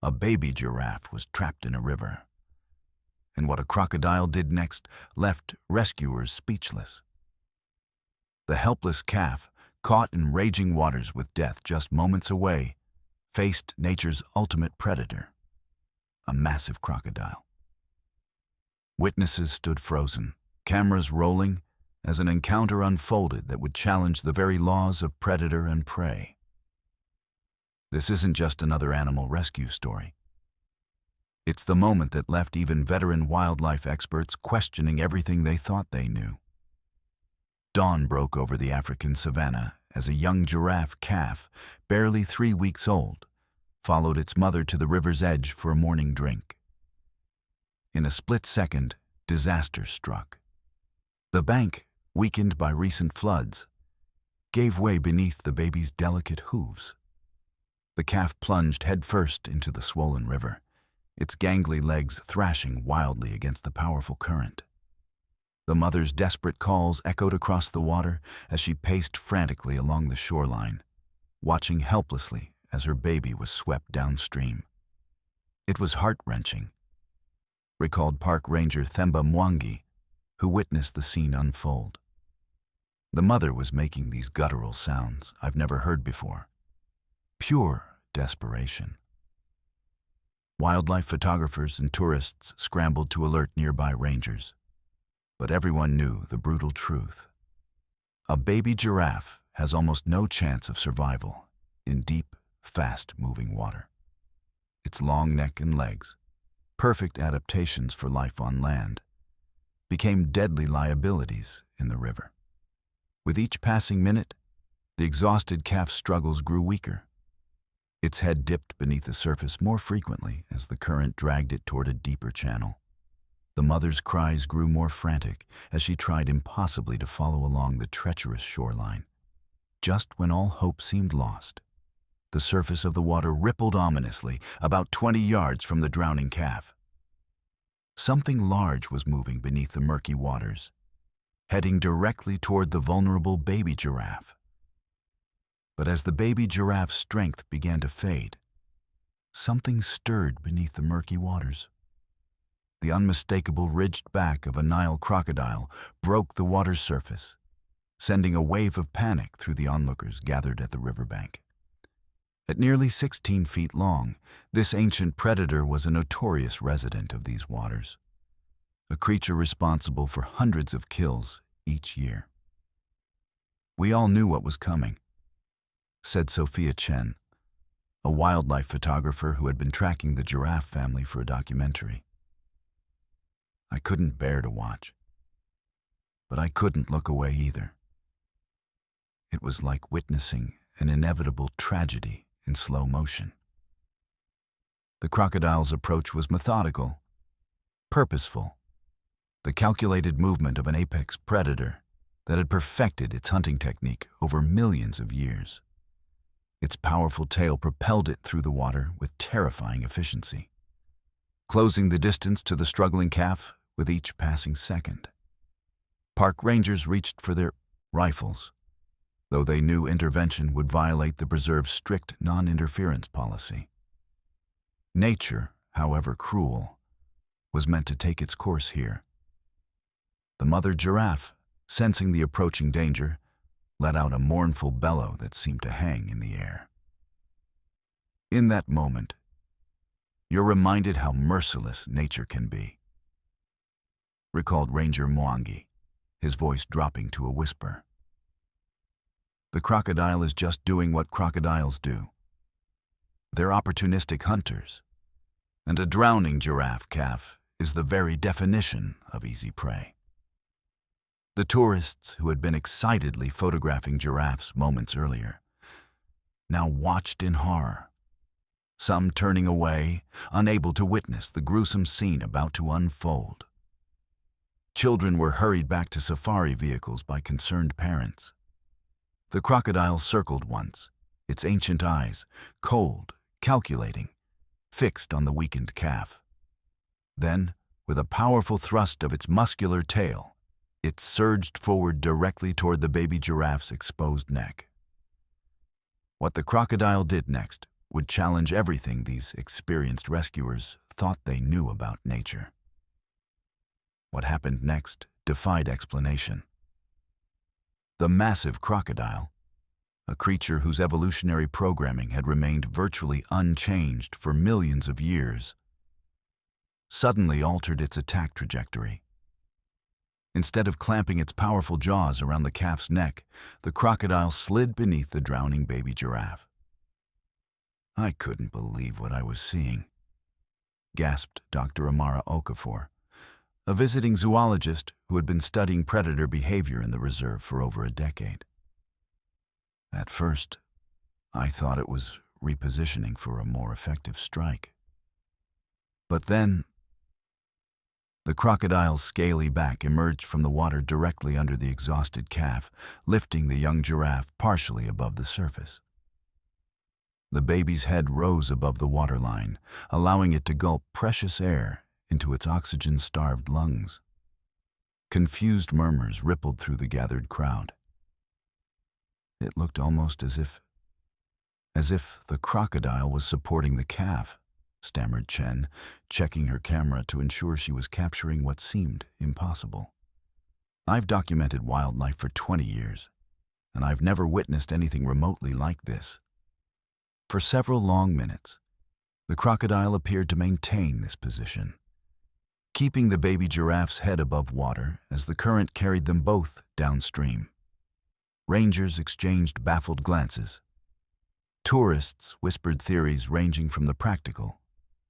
A baby giraffe was trapped in a river. And what a crocodile did next left rescuers speechless. The helpless calf, caught in raging waters with death just moments away, faced nature's ultimate predator, a massive crocodile. Witnesses stood frozen, cameras rolling, as an encounter unfolded that would challenge the very laws of predator and prey. This isn't just another animal rescue story. It's the moment that left even veteran wildlife experts questioning everything they thought they knew. Dawn broke over the African savanna as a young giraffe calf, barely 3 weeks old, followed its mother to the river's edge for a morning drink. In a split second, disaster struck. The bank, weakened by recent floods, gave way beneath the baby's delicate hooves. The calf plunged headfirst into the swollen river, its gangly legs thrashing wildly against the powerful current. The mother's desperate calls echoed across the water as she paced frantically along the shoreline, watching helplessly as her baby was swept downstream. It was heart-wrenching, recalled Park Ranger Themba Mwangi, who witnessed the scene unfold. The mother was making these guttural sounds I've never heard before. Pure desperation. Wildlife photographers and tourists scrambled to alert nearby rangers. But everyone knew the brutal truth. A baby giraffe has almost no chance of survival in deep, fast-moving water. Its long neck and legs, perfect adaptations for life on land, became deadly liabilities in the river. With each passing minute, the exhausted calf's struggles grew weaker. Its head dipped beneath the surface more frequently as the current dragged it toward a deeper channel. The mother's cries grew more frantic as she tried impossibly to follow along the treacherous shoreline. Just when all hope seemed lost, the surface of the water rippled ominously about 20 yards from the drowning calf. Something large was moving beneath the murky waters, heading directly toward the vulnerable baby giraffe. But as the baby giraffe's strength began to fade, something stirred beneath the murky waters. The unmistakable ridged back of a Nile crocodile broke the water's surface, sending a wave of panic through the onlookers gathered at the riverbank. At nearly 16 feet long, this ancient predator was a notorious resident of these waters, a creature responsible for hundreds of kills each year. "We all knew what was coming," said Sophia Chen, a wildlife photographer who had been tracking the giraffe family for a documentary. "I couldn't bear to watch, but I couldn't look away either. It was like witnessing an inevitable tragedy in slow motion." The crocodile's approach was methodical, purposeful, the calculated movement of an apex predator that had perfected its hunting technique over millions of years. Its powerful tail propelled it through the water with terrifying efficiency, closing the distance to the struggling calf with each passing second. Park rangers reached for their rifles, though they knew intervention would violate the preserve's strict non-interference policy. Nature, however cruel, was meant to take its course here. The mother giraffe, sensing the approaching danger, let out a mournful bellow that seemed to hang in the air. In that moment, you're reminded how merciless nature can be, recalled Ranger Mwangi, his voice dropping to a whisper. The crocodile is just doing what crocodiles do. They're opportunistic hunters, and a drowning giraffe calf is the very definition of easy prey. The tourists who had been excitedly photographing giraffes moments earlier now watched in horror, some turning away, unable to witness the gruesome scene about to unfold. Children were hurried back to safari vehicles by concerned parents. The crocodile circled once, its ancient eyes, cold, calculating, fixed on the weakened calf. Then, with a powerful thrust of its muscular tail, it surged forward directly toward the baby giraffe's exposed neck. What the crocodile did next would challenge everything these experienced rescuers thought they knew about nature. What happened next defied explanation. The massive crocodile, a creature whose evolutionary programming had remained virtually unchanged for millions of years, suddenly altered its attack trajectory. Instead of clamping its powerful jaws around the calf's neck, the crocodile slid beneath the drowning baby giraffe. I couldn't believe what I was seeing, gasped Dr. Amara Okafor, a visiting zoologist who had been studying predator behavior in the reserve for over a decade. At first, I thought it was repositioning for a more effective strike. But then, the crocodile's scaly back emerged from the water directly under the exhausted calf, lifting the young giraffe partially above the surface. The baby's head rose above the waterline, allowing it to gulp precious air into its oxygen-starved lungs. Confused murmurs rippled through the gathered crowd. It looked almost as if the crocodile was supporting the calf, stammered Chen, checking her camera to ensure she was capturing what seemed impossible. I've documented wildlife for 20 years, and I've never witnessed anything remotely like this. For several long minutes, the crocodile appeared to maintain this position, keeping the baby giraffe's head above water as the current carried them both downstream. Rangers exchanged baffled glances. Tourists whispered theories ranging from the practical,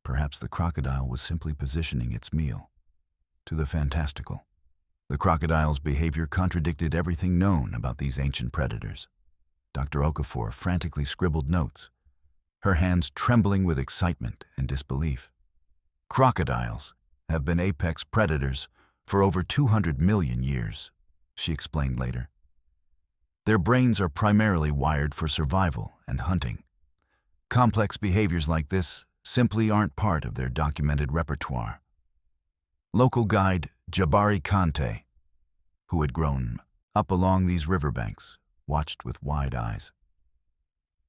perhaps the crocodile was simply positioning its meal, to the fantastical. The crocodile's behavior contradicted everything known about these ancient predators. Dr. Okafor frantically scribbled notes, her hands trembling with excitement and disbelief. Crocodiles have been apex predators for over 200 million years, she explained later. Their brains are primarily wired for survival and hunting. Complex behaviors like this simply aren't part of their documented repertoire. Local guide Jabari Kante, who had grown up along these riverbanks, watched with wide eyes.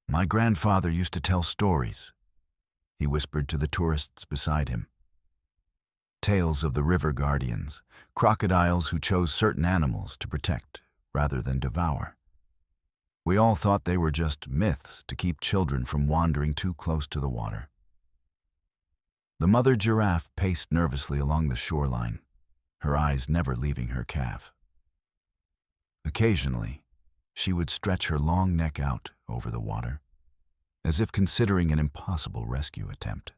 My grandfather used to tell stories, he whispered to the tourists beside him. Tales of the river guardians, crocodiles who chose certain animals to protect rather than devour. We all thought they were just myths to keep children from wandering too close to the water. The mother giraffe paced nervously along the shoreline, her eyes never leaving her calf. Occasionally, she would stretch her long neck out over the water, as if considering an impossible rescue attempt.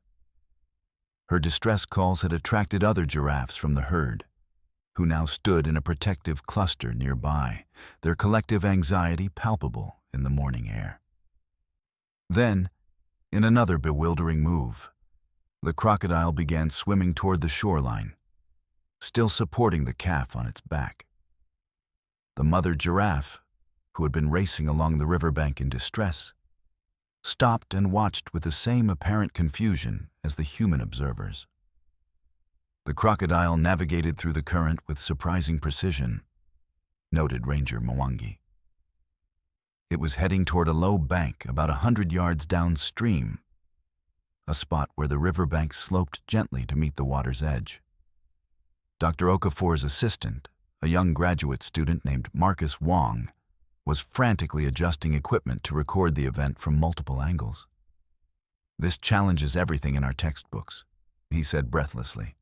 Her distress calls had attracted other giraffes from the herd, who now stood in a protective cluster nearby, their collective anxiety palpable in the morning air. Then, in another bewildering move, the crocodile began swimming toward the shoreline, still supporting the calf on its back. The mother giraffe, who had been racing along the riverbank in distress, stopped and watched with the same apparent confusion as the human observers. The crocodile navigated through the current with surprising precision, noted Ranger Mwangi. It was heading toward a low bank about 100 yards downstream, a spot where the riverbank sloped gently to meet the water's edge. Dr. Okafor's assistant, a young graduate student named Marcus Wong, was frantically adjusting equipment to record the event from multiple angles. This challenges everything in our textbooks, he said breathlessly.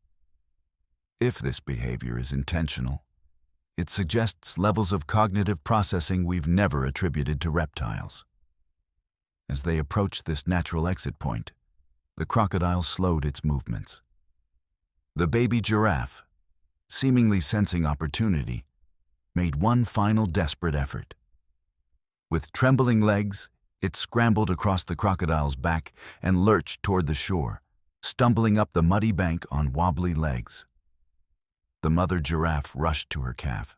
If this behavior is intentional, it suggests levels of cognitive processing we've never attributed to reptiles. As they approached this natural exit point, the crocodile slowed its movements. The baby giraffe, seemingly sensing opportunity, made one final desperate effort. With trembling legs, it scrambled across the crocodile's back and lurched toward the shore, stumbling up the muddy bank on wobbly legs. The mother giraffe rushed to her calf,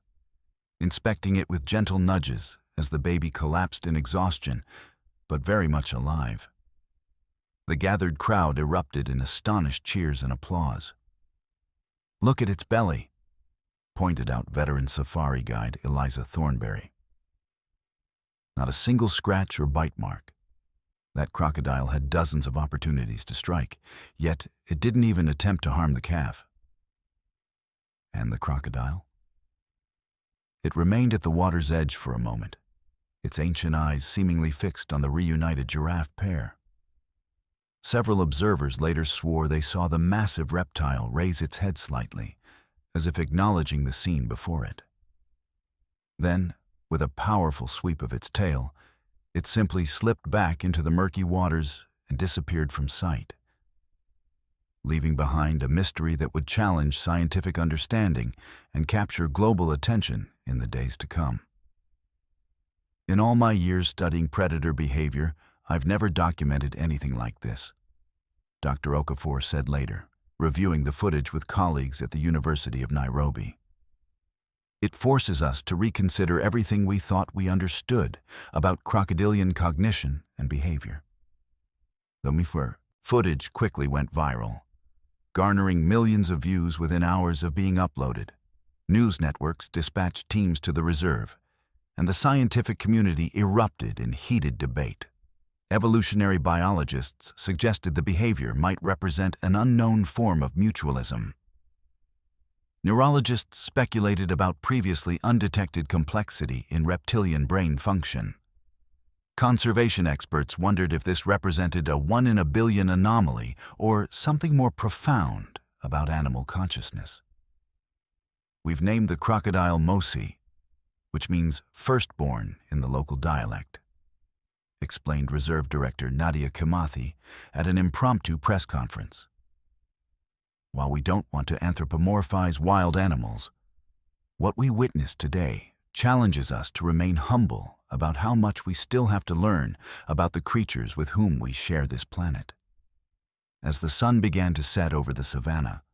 inspecting it with gentle nudges as the baby collapsed in exhaustion, but very much alive. The gathered crowd erupted in astonished cheers and applause. "Look at its belly," pointed out veteran safari guide Eliza Thornberry. Not a single scratch or bite mark. That crocodile had dozens of opportunities to strike, yet it didn't even attempt to harm the calf. And the crocodile? It remained at the water's edge for a moment, its ancient eyes seemingly fixed on the reunited giraffe pair. Several observers later swore they saw the massive reptile raise its head slightly, as if acknowledging the scene before it. Then, with a powerful sweep of its tail, it simply slipped back into the murky waters and disappeared from sight, leaving behind a mystery that would challenge scientific understanding and capture global attention in the days to come. In all my years studying predator behavior, I've never documented anything like this, Dr. Okafor said later, reviewing the footage with colleagues at the University of Nairobi. It forces us to reconsider everything we thought we understood about crocodilian cognition and behavior. The footage quickly went viral, garnering millions of views within hours of being uploaded. News networks dispatched teams to the reserve, and the scientific community erupted in heated debate. Evolutionary biologists suggested the behavior might represent an unknown form of mutualism. Neurologists speculated about previously undetected complexity in reptilian brain function. Conservation experts wondered if this represented a 1 in a billion anomaly or something more profound about animal consciousness. We've named the crocodile Mosi, which means firstborn in the local dialect, explained Reserve Director Nadia Kimathi at an impromptu press conference. While we don't want to anthropomorphize wild animals, what we witness today challenges us to remain humble about how much we still have to learn about the creatures with whom we share this planet. As the sun began to set over the savannah,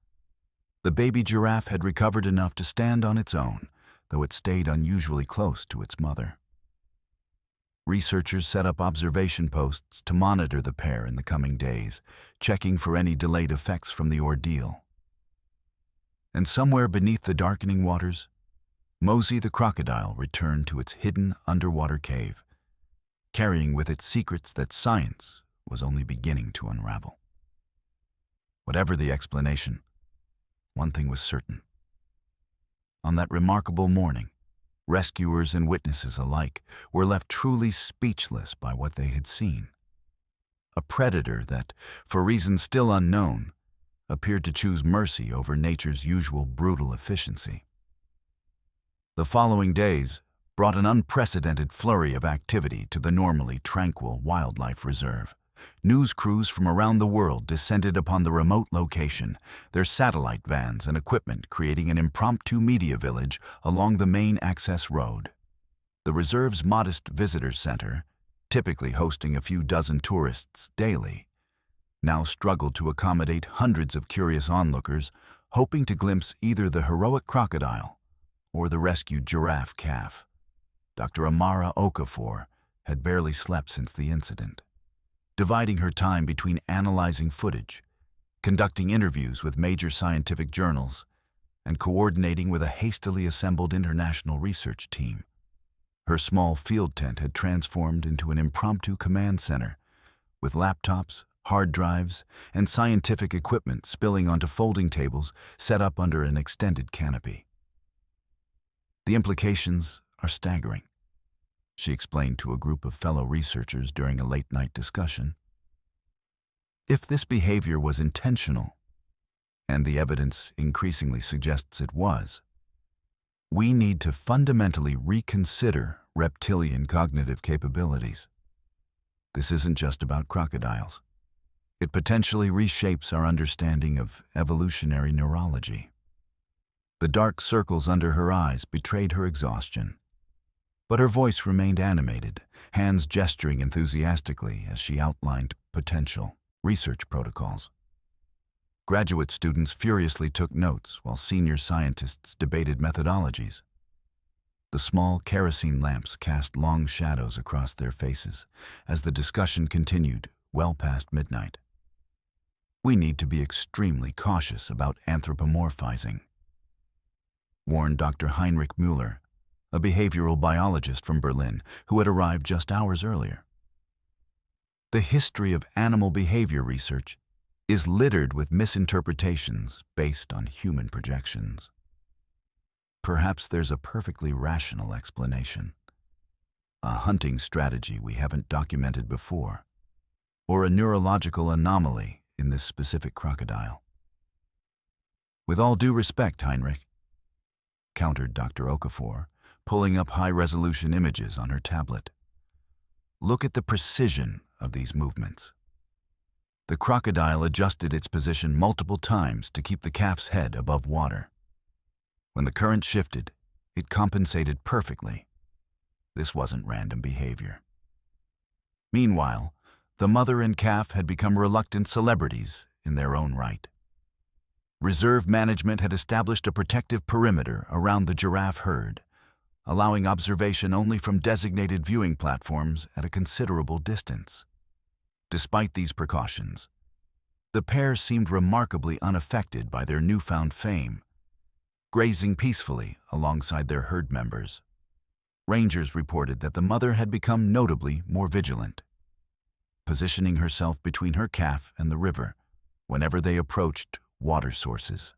the baby giraffe had recovered enough to stand on its own, though it stayed unusually close to its mother. Researchers set up observation posts to monitor the pair in the coming days, checking for any delayed effects from the ordeal. And somewhere beneath the darkening waters, Mosi the crocodile returned to its hidden underwater cave, carrying with it secrets that science was only beginning to unravel. Whatever the explanation, one thing was certain. On that remarkable morning, rescuers and witnesses alike were left truly speechless by what they had seen. A predator that, for reasons still unknown, appeared to choose mercy over nature's usual brutal efficiency. The following days brought an unprecedented flurry of activity to the normally tranquil wildlife reserve. News crews from around the world descended upon the remote location, their satellite vans and equipment creating an impromptu media village along the main access road. The reserve's modest visitor center, typically hosting a few dozen tourists daily, now struggled to accommodate hundreds of curious onlookers, hoping to glimpse either the heroic crocodile or the rescued giraffe calf. Dr. Amara Okafor had barely slept since the incident, dividing her time between analyzing footage, conducting interviews with major scientific journals, and coordinating with a hastily assembled international research team. Her small field tent had transformed into an impromptu command center, with laptops, hard drives, and scientific equipment spilling onto folding tables set up under an extended canopy. The implications are staggering, she explained to a group of fellow researchers during a late-night discussion. If this behavior was intentional, and the evidence increasingly suggests it was, we need to fundamentally reconsider reptilian cognitive capabilities. This isn't just about crocodiles. It potentially reshapes our understanding of evolutionary neurology. The dark circles under her eyes betrayed her exhaustion, but her voice remained animated, hands gesturing enthusiastically as she outlined potential research protocols. Graduate students furiously took notes while senior scientists debated methodologies. The small kerosene lamps cast long shadows across their faces as the discussion continued well past midnight. We need to be extremely cautious about anthropomorphizing, warned Dr. Heinrich Müller, a behavioral biologist from Berlin who had arrived just hours earlier. The history of animal behavior research is littered with misinterpretations based on human projections. Perhaps there's a perfectly rational explanation, a hunting strategy we haven't documented before, or a neurological anomaly in this specific crocodile. With all due respect, Heinrich, countered Dr. Okafor, pulling up high-resolution images on her tablet. Look at the precision of these movements. The crocodile adjusted its position multiple times to keep the calf's head above water. When the current shifted, it compensated perfectly. This wasn't random behavior. Meanwhile, the mother and calf had become reluctant celebrities in their own right. Reserve management had established a protective perimeter around the giraffe herd, allowing observation only from designated viewing platforms at a considerable distance. Despite these precautions, the pair seemed remarkably unaffected by their newfound fame, grazing peacefully alongside their herd members. Rangers reported that the mother had become notably more vigilant, positioning herself between her calf and the river whenever they approached water sources.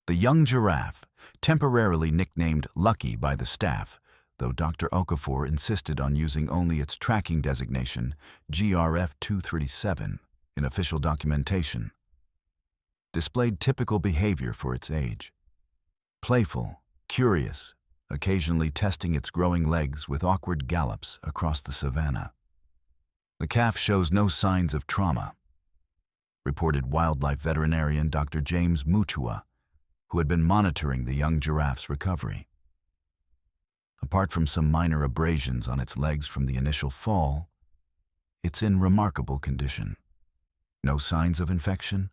The young giraffe, temporarily nicknamed Lucky by the staff, though Dr. Okafor insisted on using only its tracking designation, GRF 237, in official documentation, displayed typical behavior for its age. Playful, curious, occasionally testing its growing legs with awkward gallops across the savanna. The calf shows no signs of trauma, reported wildlife veterinarian Dr. James Mutua, who had been monitoring the young giraffe's recovery. Apart from some minor abrasions on its legs from the initial fall, it's in remarkable condition. No signs of infection,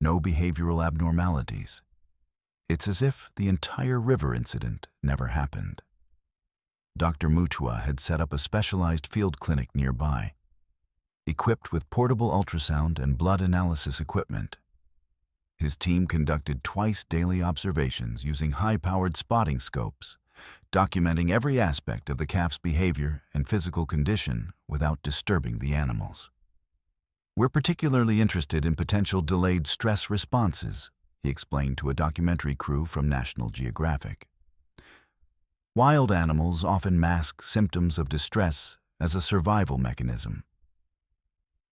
no behavioral abnormalities. It's as if the entire river incident never happened. Dr. Mutua had set up a specialized field clinic nearby, equipped with portable ultrasound and blood analysis equipment. His team conducted twice-daily observations using high-powered spotting scopes, documenting every aspect of the calf's behavior and physical condition without disturbing the animals. We're particularly interested in potential delayed stress responses, he explained to a documentary crew from National Geographic. Wild animals often mask symptoms of distress as a survival mechanism.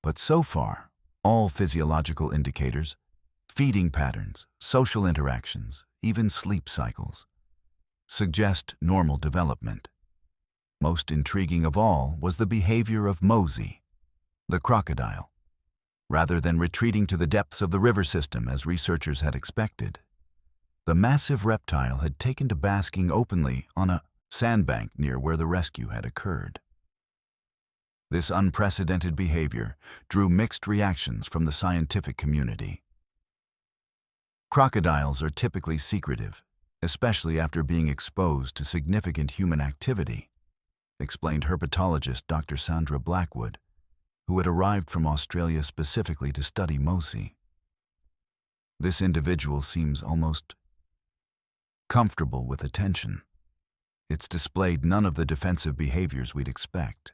But so far, all physiological indicators, feeding patterns, social interactions, even sleep cycles, suggest normal development. Most intriguing of all was the behavior of Mosey, the crocodile. Rather than retreating to the depths of the river system as researchers had expected, the massive reptile had taken to basking openly on a sandbank near where the rescue had occurred. This unprecedented behavior drew mixed reactions from the scientific community. Crocodiles are typically secretive, especially after being exposed to significant human activity, explained herpetologist Dr. Sandra Blackwood, who had arrived from Australia specifically to study Mosey. This individual seems almost comfortable with attention. It's displayed none of the defensive behaviors we'd expect.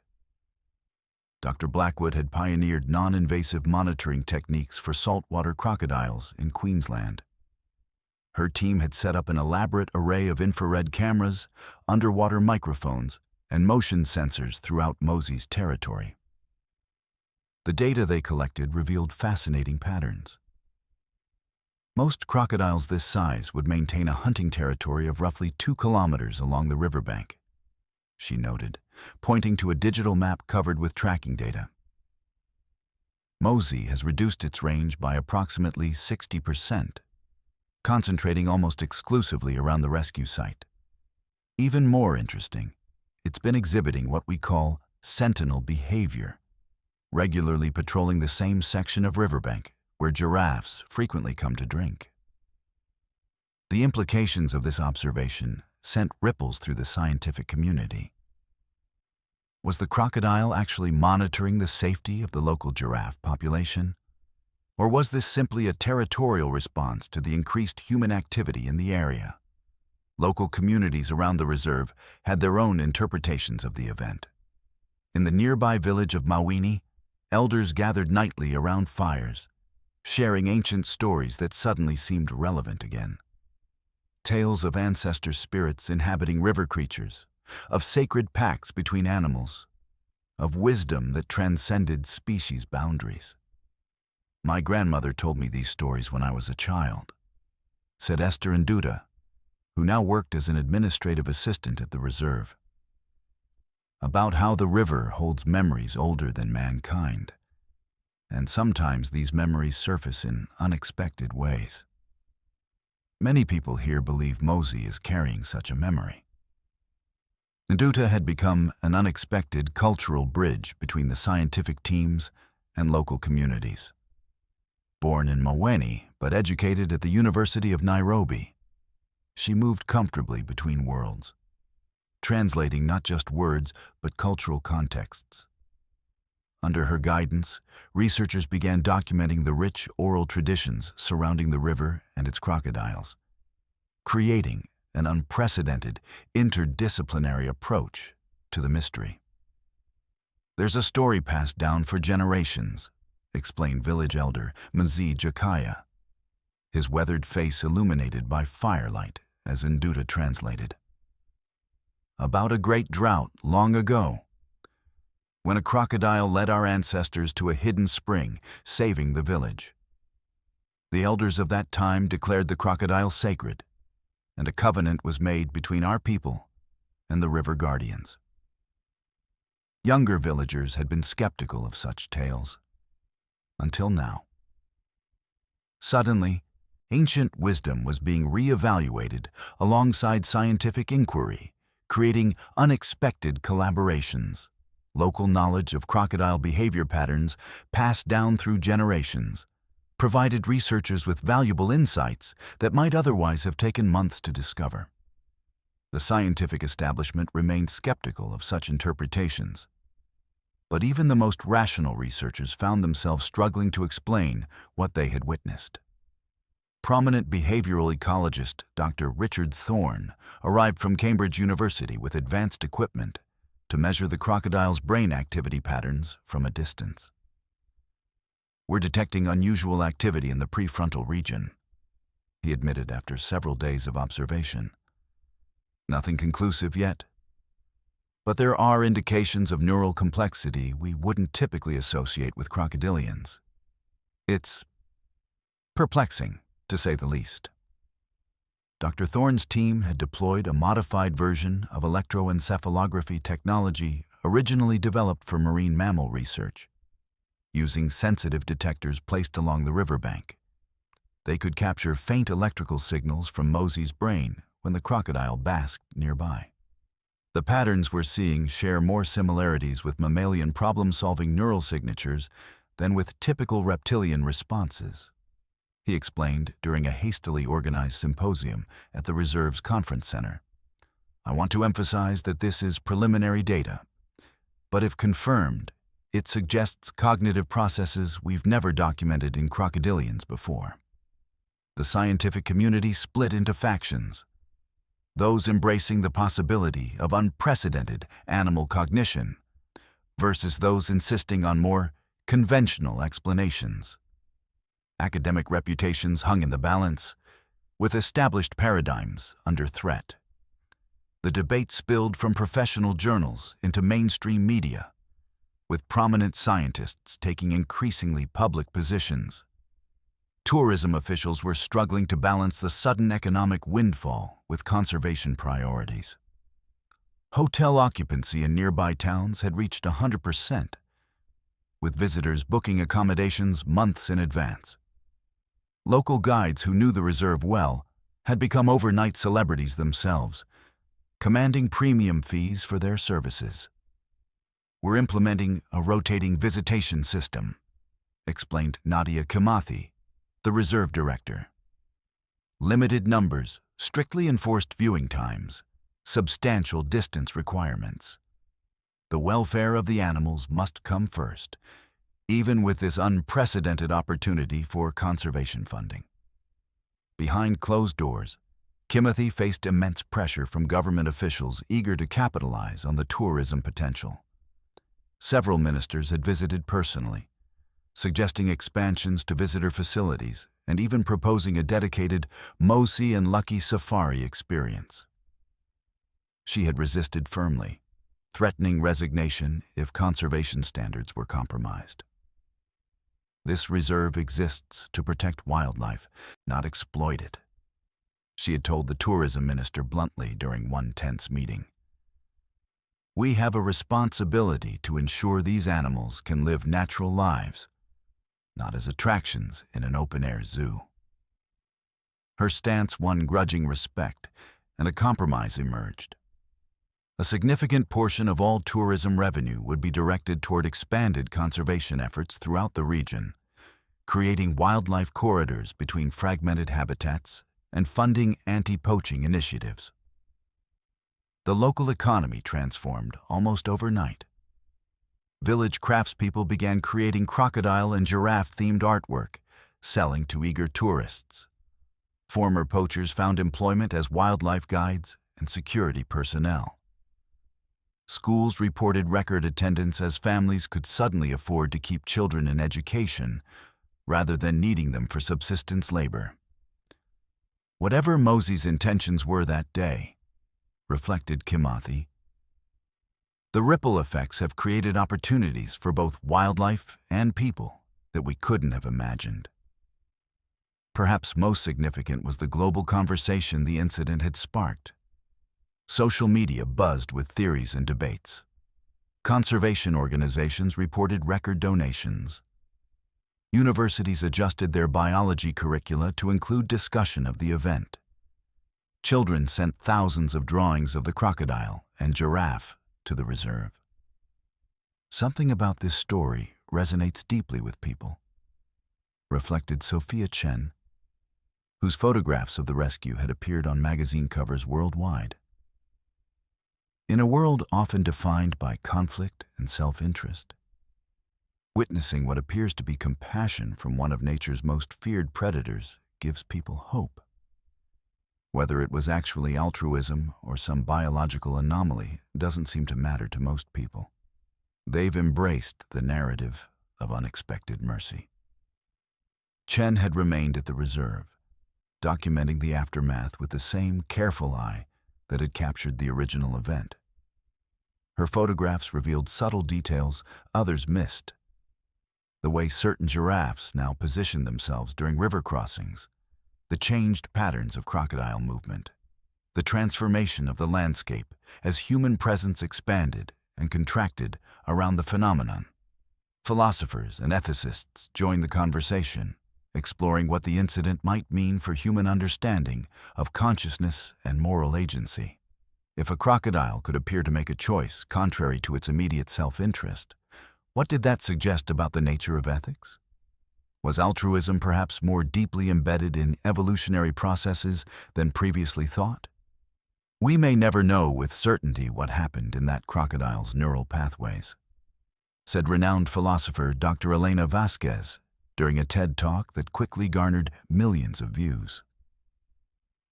Dr. Blackwood had pioneered non-invasive monitoring techniques for saltwater crocodiles in Queensland. Her team had set up an elaborate array of infrared cameras, underwater microphones, and motion sensors throughout Mosey's territory. The data they collected revealed fascinating patterns. Most crocodiles this size would maintain a hunting territory of roughly 2 kilometers along the riverbank, she noted, pointing to a digital map covered with tracking data. Mosey has reduced its range by approximately 60%, concentrating almost exclusively around the rescue site. Even more interesting, it's been exhibiting what we call sentinel behavior, regularly patrolling the same section of riverbank where giraffes frequently come to drink. The implications of this observation sent ripples through the scientific community. Was the crocodile actually monitoring the safety of the local giraffe population? Or was this simply a territorial response to the increased human activity in the area? Local communities around the reserve had their own interpretations of the event. In the nearby village of Mawini, Elders gathered nightly around fires, sharing ancient stories that suddenly seemed relevant again. Tales of ancestor spirits inhabiting river creatures, of sacred pacts between animals, of wisdom that transcended species boundaries. My grandmother told me these stories when I was a child, said Esther Nduta, who now worked as an administrative assistant at the reserve, about how the river holds memories older than mankind, and sometimes these memories surface in unexpected ways. Many people here believe Mosey is carrying such a memory. Nduta had become an unexpected cultural bridge between the scientific teams and local communities. Born in Maweni, but educated at the University of Nairobi, she moved comfortably between worlds, translating not just words but cultural contexts. Under her guidance, researchers began documenting the rich oral traditions surrounding the river and its crocodiles, creating an unprecedented interdisciplinary approach to the mystery. "There's a story passed down for generations," explained village elder Mzee Jakaya, his weathered face illuminated by firelight as Nduta translated. "About a great drought long ago, when a crocodile led our ancestors to a hidden spring, saving the village. The elders of that time declared the crocodile sacred, and a covenant was made between our people and the river guardians. Younger villagers had been skeptical of such tales, until now. Suddenly, ancient wisdom was being re-evaluated alongside scientific inquiry, creating unexpected collaborations. Local knowledge of crocodile behavior patterns passed down through generations provided researchers with valuable insights that might otherwise have taken months to discover. The scientific establishment remained skeptical of such interpretations, but even the most rational researchers found themselves struggling to explain what they had witnessed. Prominent behavioral ecologist Dr. Richard Thorne arrived from Cambridge University with advanced equipment to measure the crocodile's brain activity patterns from a distance. "We're detecting unusual activity in the prefrontal region," he admitted after several days of observation. "Nothing conclusive yet, but there are indications of neural complexity we wouldn't typically associate with crocodilians. It's perplexing, to say the least." Dr. Thorne's team had deployed a modified version of electroencephalography technology originally developed for marine mammal research. Using sensitive detectors placed along the riverbank, they could capture faint electrical signals from Mosey's brain when the crocodile basked nearby. The patterns we're seeing share more similarities with mammalian problem-solving neural signatures than with typical reptilian responses, he explained during a hastily organized symposium at the reserve's conference center. "I want to emphasize that this is preliminary data, but if confirmed, it suggests cognitive processes we've never documented in crocodilians before." The scientific community split into factions, those embracing the possibility of unprecedented animal cognition versus those insisting on more conventional explanations. Academic reputations hung in the balance, with established paradigms under threat. The debate spilled from professional journals into mainstream media, with prominent scientists taking increasingly public positions. Tourism officials were struggling to balance the sudden economic windfall with conservation priorities. Hotel occupancy in nearby towns had reached 100%, with visitors booking accommodations months in advance. Local guides who knew the reserve well had become overnight celebrities themselves, commanding premium fees for their services. "We're implementing a rotating visitation system," explained Nadia Kimathi, the reserve director. "Limited numbers, strictly enforced viewing times, substantial distance requirements. The welfare of the animals must come first, even with this unprecedented opportunity for conservation funding." Behind closed doors, Kimathi faced immense pressure from government officials eager to capitalize on the tourism potential. Several ministers had visited personally, suggesting expansions to visitor facilities and even proposing a dedicated Mosi and Lucky safari experience. She had resisted firmly, threatening resignation if conservation standards were compromised. This reserve exists to protect wildlife, not exploit it, she had told the tourism minister bluntly during one tense meeting. We have a responsibility to ensure these animals can live natural lives, not as attractions in an open-air zoo. Her stance won grudging respect, and a compromise emerged. A significant portion of all tourism revenue would be directed toward expanded conservation efforts throughout the region, creating wildlife corridors between fragmented habitats and funding anti-poaching initiatives. The local economy transformed almost overnight. Village craftspeople began creating crocodile and giraffe-themed artwork, selling to eager tourists. Former poachers found employment as wildlife guides and security personnel. Schools reported record attendance as families could suddenly afford to keep children in education rather than needing them for subsistence labor. Whatever Mosey's intentions were that day, reflected Kimathi, the ripple effects have created opportunities for both wildlife and people that we couldn't have imagined. Perhaps most significant was the global conversation the incident had sparked. Social media buzzed with theories and debates. Conservation organizations reported record donations. Universities adjusted their biology curricula to include discussion of the event. Children sent thousands of drawings of the crocodile and giraffe to the reserve. Something about this story resonates deeply with people, reflected Sophia Chen, whose photographs of the rescue had appeared on magazine covers worldwide. In a world often defined by conflict and self-interest, witnessing what appears to be compassion from one of nature's most feared predators gives people hope. Whether it was actually altruism or some biological anomaly doesn't seem to matter to most people. They've embraced the narrative of unexpected mercy. Chen had remained at the reserve, documenting the aftermath with the same careful eye that had captured the original event. Her photographs revealed subtle details others missed. The way certain giraffes now position themselves during river crossings, the changed patterns of crocodile movement, the transformation of the landscape as human presence expanded and contracted around the phenomenon. Philosophers and ethicists joined the conversation, exploring what the incident might mean for human understanding of consciousness and moral agency. If a crocodile could appear to make a choice contrary to its immediate self-interest, what did that suggest about the nature of ethics? Was altruism perhaps more deeply embedded in evolutionary processes than previously thought? We may never know with certainty what happened in that crocodile's neural pathways, said renowned philosopher Dr. Elena Vasquez during a TED Talk that quickly garnered millions of views.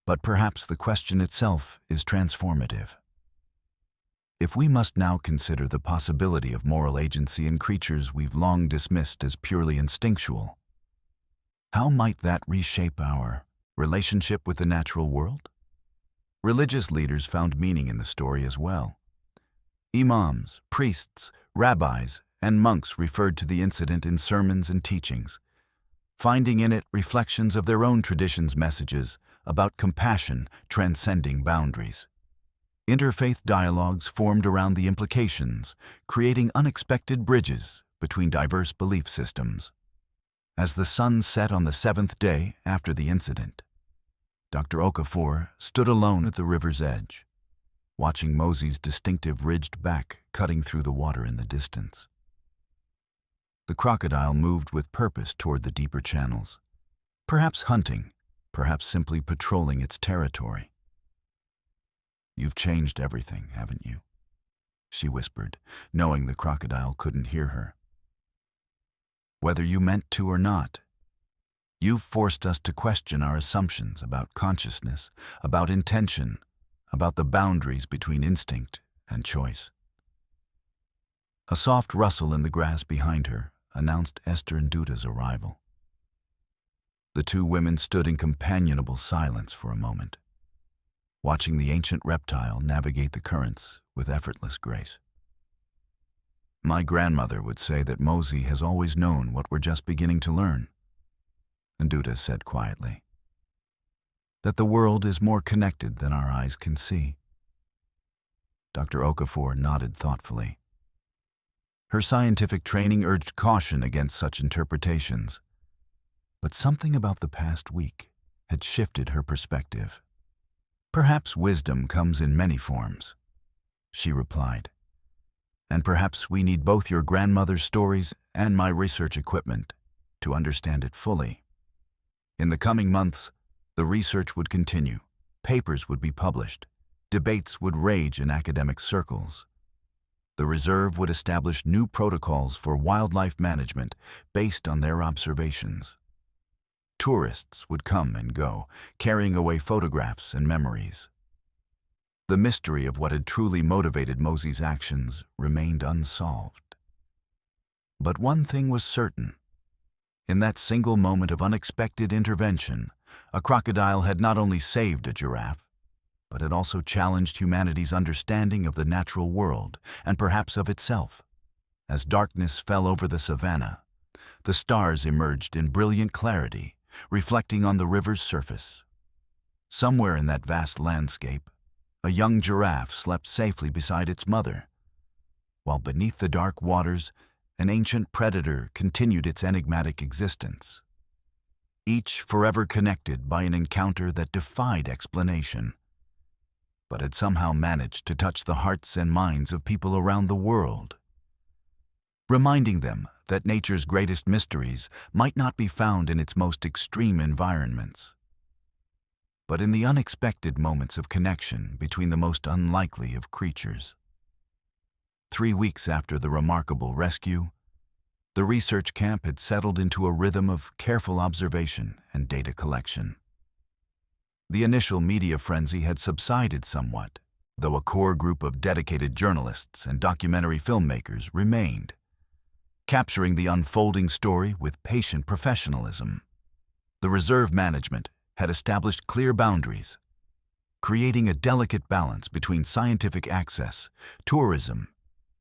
But perhaps the question itself is transformative. If we must now consider the possibility of moral agency in creatures we've long dismissed as purely instinctual, how might that reshape our relationship with the natural world? Religious leaders found meaning in the story as well. Imams, priests, rabbis, and monks referred to the incident in sermons and teachings, finding in it reflections of their own traditions' messages about compassion transcending boundaries. Interfaith dialogues formed around the implications, creating unexpected bridges between diverse belief systems. As the sun set on the seventh day after the incident, Dr. Okafor stood alone at the river's edge, watching Mosey's distinctive ridged back cutting through the water in the distance. The crocodile moved with purpose toward the deeper channels, perhaps hunting, perhaps simply patrolling its territory. "You've changed everything, haven't you?" she whispered, knowing the crocodile couldn't hear her. "Whether you meant to or not, you've forced us to question our assumptions about consciousness, about intention, about the boundaries between instinct and choice." A soft rustle in the grass behind her announced Esther and Duta's arrival. The two women stood in companionable silence for a moment, watching the ancient reptile navigate the currents with effortless grace. My grandmother would say that Mosey has always known what we're just beginning to learn, and Duta said quietly, that the world is more connected than our eyes can see. Dr. Okafor nodded thoughtfully. Her scientific training urged caution against such interpretations, but something about the past week had shifted her perspective. Perhaps wisdom comes in many forms, she replied, and perhaps we need both your grandmother's stories and my research equipment to understand it fully. In the coming months, the research would continue, papers would be published, debates would rage in academic circles. The reserve would establish new protocols for wildlife management based on their observations. Tourists would come and go, carrying away photographs and memories. The mystery of what had truly motivated Mosey's actions remained unsolved. But one thing was certain. In that single moment of unexpected intervention, a crocodile had not only saved a giraffe, but had also challenged humanity's understanding of the natural world and perhaps of itself. As darkness fell over the savannah, the stars emerged in brilliant clarity, reflecting on the river's surface. Somewhere in that vast landscape, a young giraffe slept safely beside its mother, while beneath the dark waters, an ancient predator continued its enigmatic existence. Each forever connected by an encounter that defied explanation, but had somehow managed to touch the hearts and minds of people around the world, reminding them that nature's greatest mysteries might not be found in its most extreme environments, but in the unexpected moments of connection between the most unlikely of creatures. 3 weeks after the remarkable rescue, the research camp had settled into a rhythm of careful observation and data collection. The initial media frenzy had subsided somewhat, though a core group of dedicated journalists and documentary filmmakers remained, capturing the unfolding story with patient professionalism. The reserve management had established clear boundaries, creating a delicate balance between scientific access, tourism,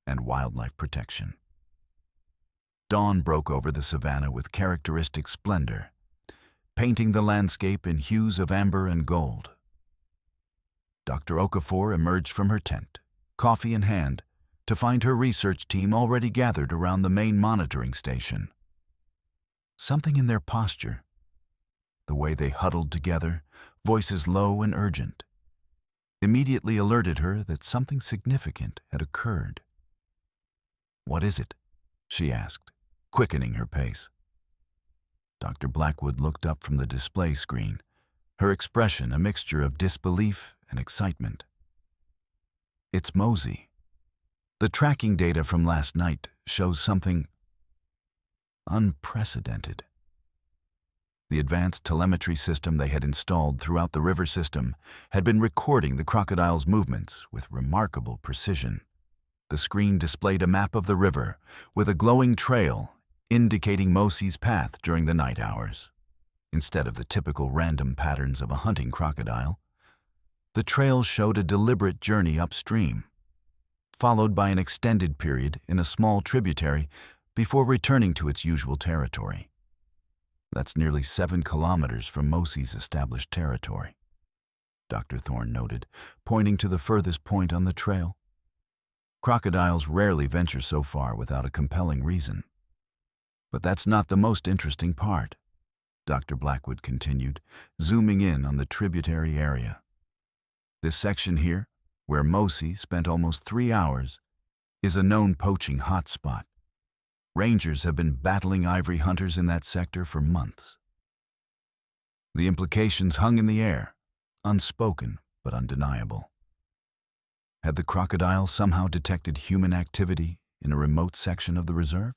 and wildlife protection. Dawn broke over the savannah with characteristic splendor, painting the landscape in hues of amber and gold. Dr. Okafor emerged from her tent, coffee in hand, to find her research team already gathered around the main monitoring station. Something in their posture, the way they huddled together, voices low and urgent, immediately alerted her that something significant had occurred. "What is it?" she asked, quickening her pace. Dr. Blackwood looked up from the display screen, her expression a mixture of disbelief and excitement. "It's Mosey. The tracking data from last night shows something unprecedented." The advanced telemetry system they had installed throughout the river system had been recording the crocodile's movements with remarkable precision. The screen displayed a map of the river with a glowing trail indicating Mosey's path during the night hours. Instead of the typical random patterns of a hunting crocodile, the trail showed a deliberate journey upstream, followed by an extended period in a small tributary before returning to its usual territory. That's nearly 7 kilometers from Mosey's established territory, Dr. Thorne noted, pointing to the furthest point on the trail. Crocodiles rarely venture so far without a compelling reason. But that's not the most interesting part, Dr. Blackwood continued, zooming in on the tributary area. This section here, where Mosey spent almost 3 hours, is a known poaching hotspot. Rangers have been battling ivory hunters in that sector for months. The implications hung in the air, unspoken but undeniable. Had the crocodile somehow detected human activity in a remote section of the reserve?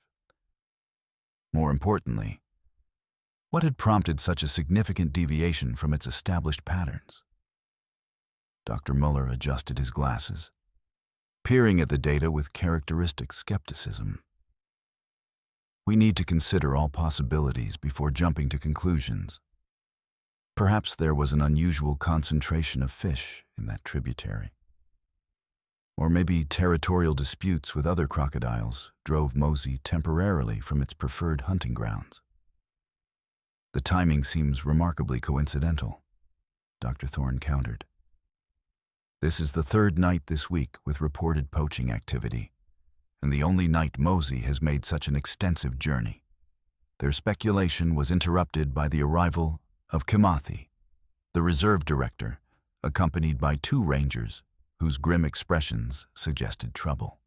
More importantly, what had prompted such a significant deviation from its established patterns? Dr. Muller adjusted his glasses. peering at the data with characteristic skepticism. We need to consider all possibilities before jumping to conclusions. Perhaps there was an unusual concentration of fish in that tributary. Or maybe territorial disputes with other crocodiles drove Mosey temporarily from its preferred hunting grounds. The timing seems remarkably coincidental, Dr. Thorne countered. This is the third night this week with reported poaching activity, and the only night Mosey has made such an extensive journey. Their speculation was interrupted by the arrival of Kimathi, the reserve director, accompanied by 2 rangers whose grim expressions suggested trouble.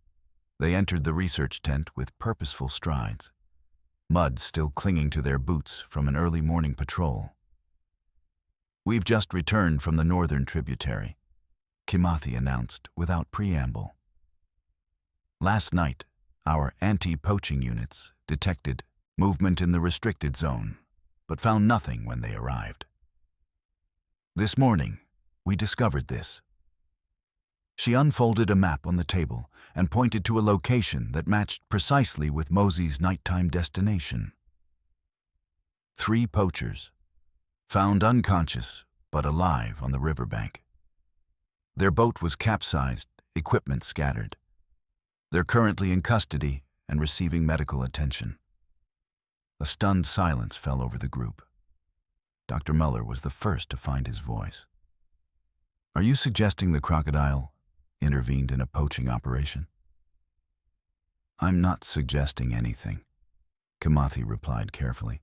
They entered the research tent with purposeful strides, mud still clinging to their boots from an early morning patrol. "We've just returned from the northern tributary," Kimathi announced without preamble. "Last night, our anti-poaching units detected movement in the restricted zone, but found nothing when they arrived. This morning, we discovered this." She unfolded a map on the table and pointed to a location that matched precisely with Mosey's nighttime destination. 3 poachers, found unconscious but alive on the riverbank. Their boat was capsized, equipment scattered. They're currently in custody and receiving medical attention. A stunned silence fell over the group. Dr. Muller was the first to find his voice. "Are you suggesting the Crocodile intervened in a poaching operation?" "I'm not suggesting anything," Kimathi replied carefully.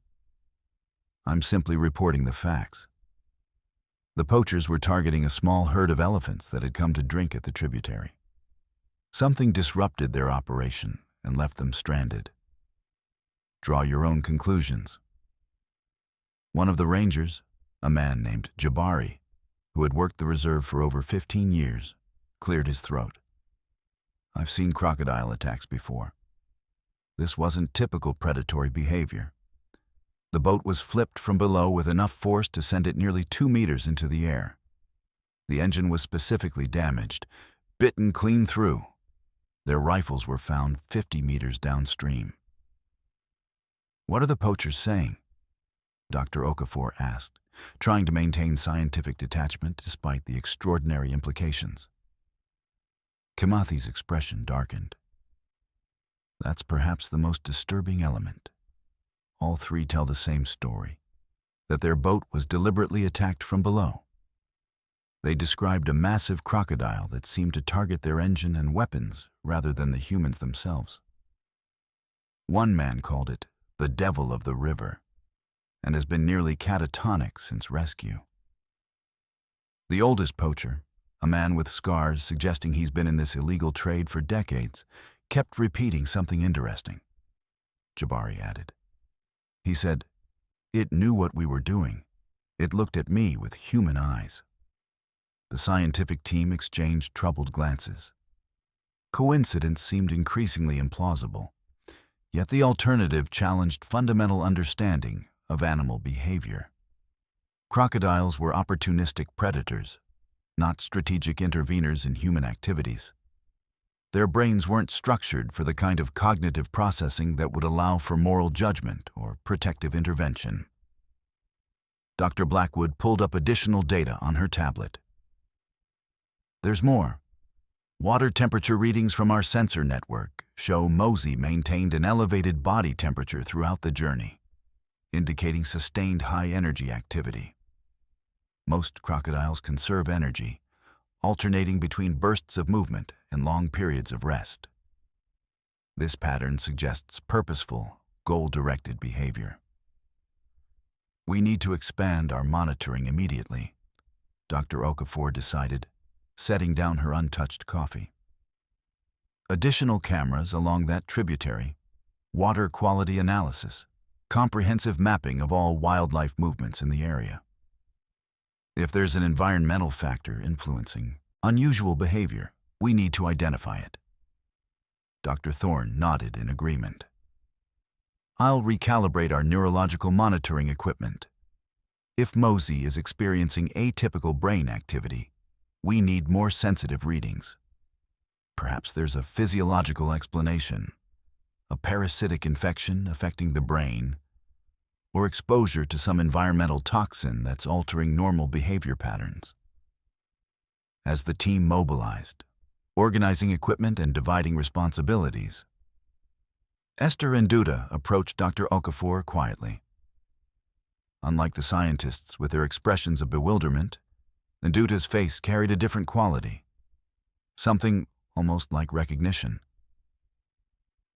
"I'm simply reporting the facts. The poachers were targeting a small herd of elephants that had come to drink at the tributary. Something disrupted their operation and left them stranded. Draw your own conclusions." One of the rangers, a man named Jabari, who had worked the reserve for over 15 years, cleared his throat. "I've seen crocodile attacks before. This wasn't typical predatory behavior. The boat was flipped from below with enough force to send it nearly 2 meters into the air. The engine was specifically damaged, bitten clean through. Their rifles were found 50 meters downstream." "What are the poachers saying?" Dr. Okafor asked, trying to maintain scientific detachment despite the extraordinary implications. Kimathi's expression darkened. "That's perhaps the most disturbing element. All 3 tell the same story, that their boat was deliberately attacked from below. They described a massive crocodile that seemed to target their engine and weapons rather than the humans themselves. One man called it the devil of the river, and has been nearly catatonic since rescue. The oldest poacher, a man with scars suggesting he's been in this illegal trade for decades, kept repeating something interesting," Jabari added. He said, "It knew what we were doing. It looked at me with human eyes." The scientific team exchanged troubled glances. Coincidence seemed increasingly implausible, yet the alternative challenged fundamental understanding of animal behavior. Crocodiles were opportunistic predators, not strategic interveners in human activities. Their brains weren't structured for the kind of cognitive processing that would allow for moral judgment or protective intervention. Dr. Blackwood pulled up additional data on her tablet. "There's more. Water temperature readings from our sensor network show Mosey maintained an elevated body temperature throughout the journey, indicating sustained high-energy activity. Most crocodiles conserve energy, alternating between bursts of movement and long periods of rest. This pattern suggests purposeful, goal-directed behavior. We need to expand our monitoring immediately," Dr. Okafor decided, setting down her untouched coffee. "Additional cameras along that tributary, water quality analysis, comprehensive mapping of all wildlife movements in the area. If there's an environmental factor influencing unusual behavior, we need to identify it." Dr. Thorne nodded in agreement. "I'll recalibrate our neurological monitoring equipment. If Mosey is experiencing atypical brain activity, we need more sensitive readings. Perhaps there's a physiological explanation, a parasitic infection affecting the brain, or exposure to some environmental toxin that's altering normal behavior patterns. As the team mobilized, organizing equipment and dividing responsibilities, Esther and Duda approached Dr. Okafor quietly. Unlike the scientists with their expressions of bewilderment, Duda's face carried a different quality, something almost like recognition.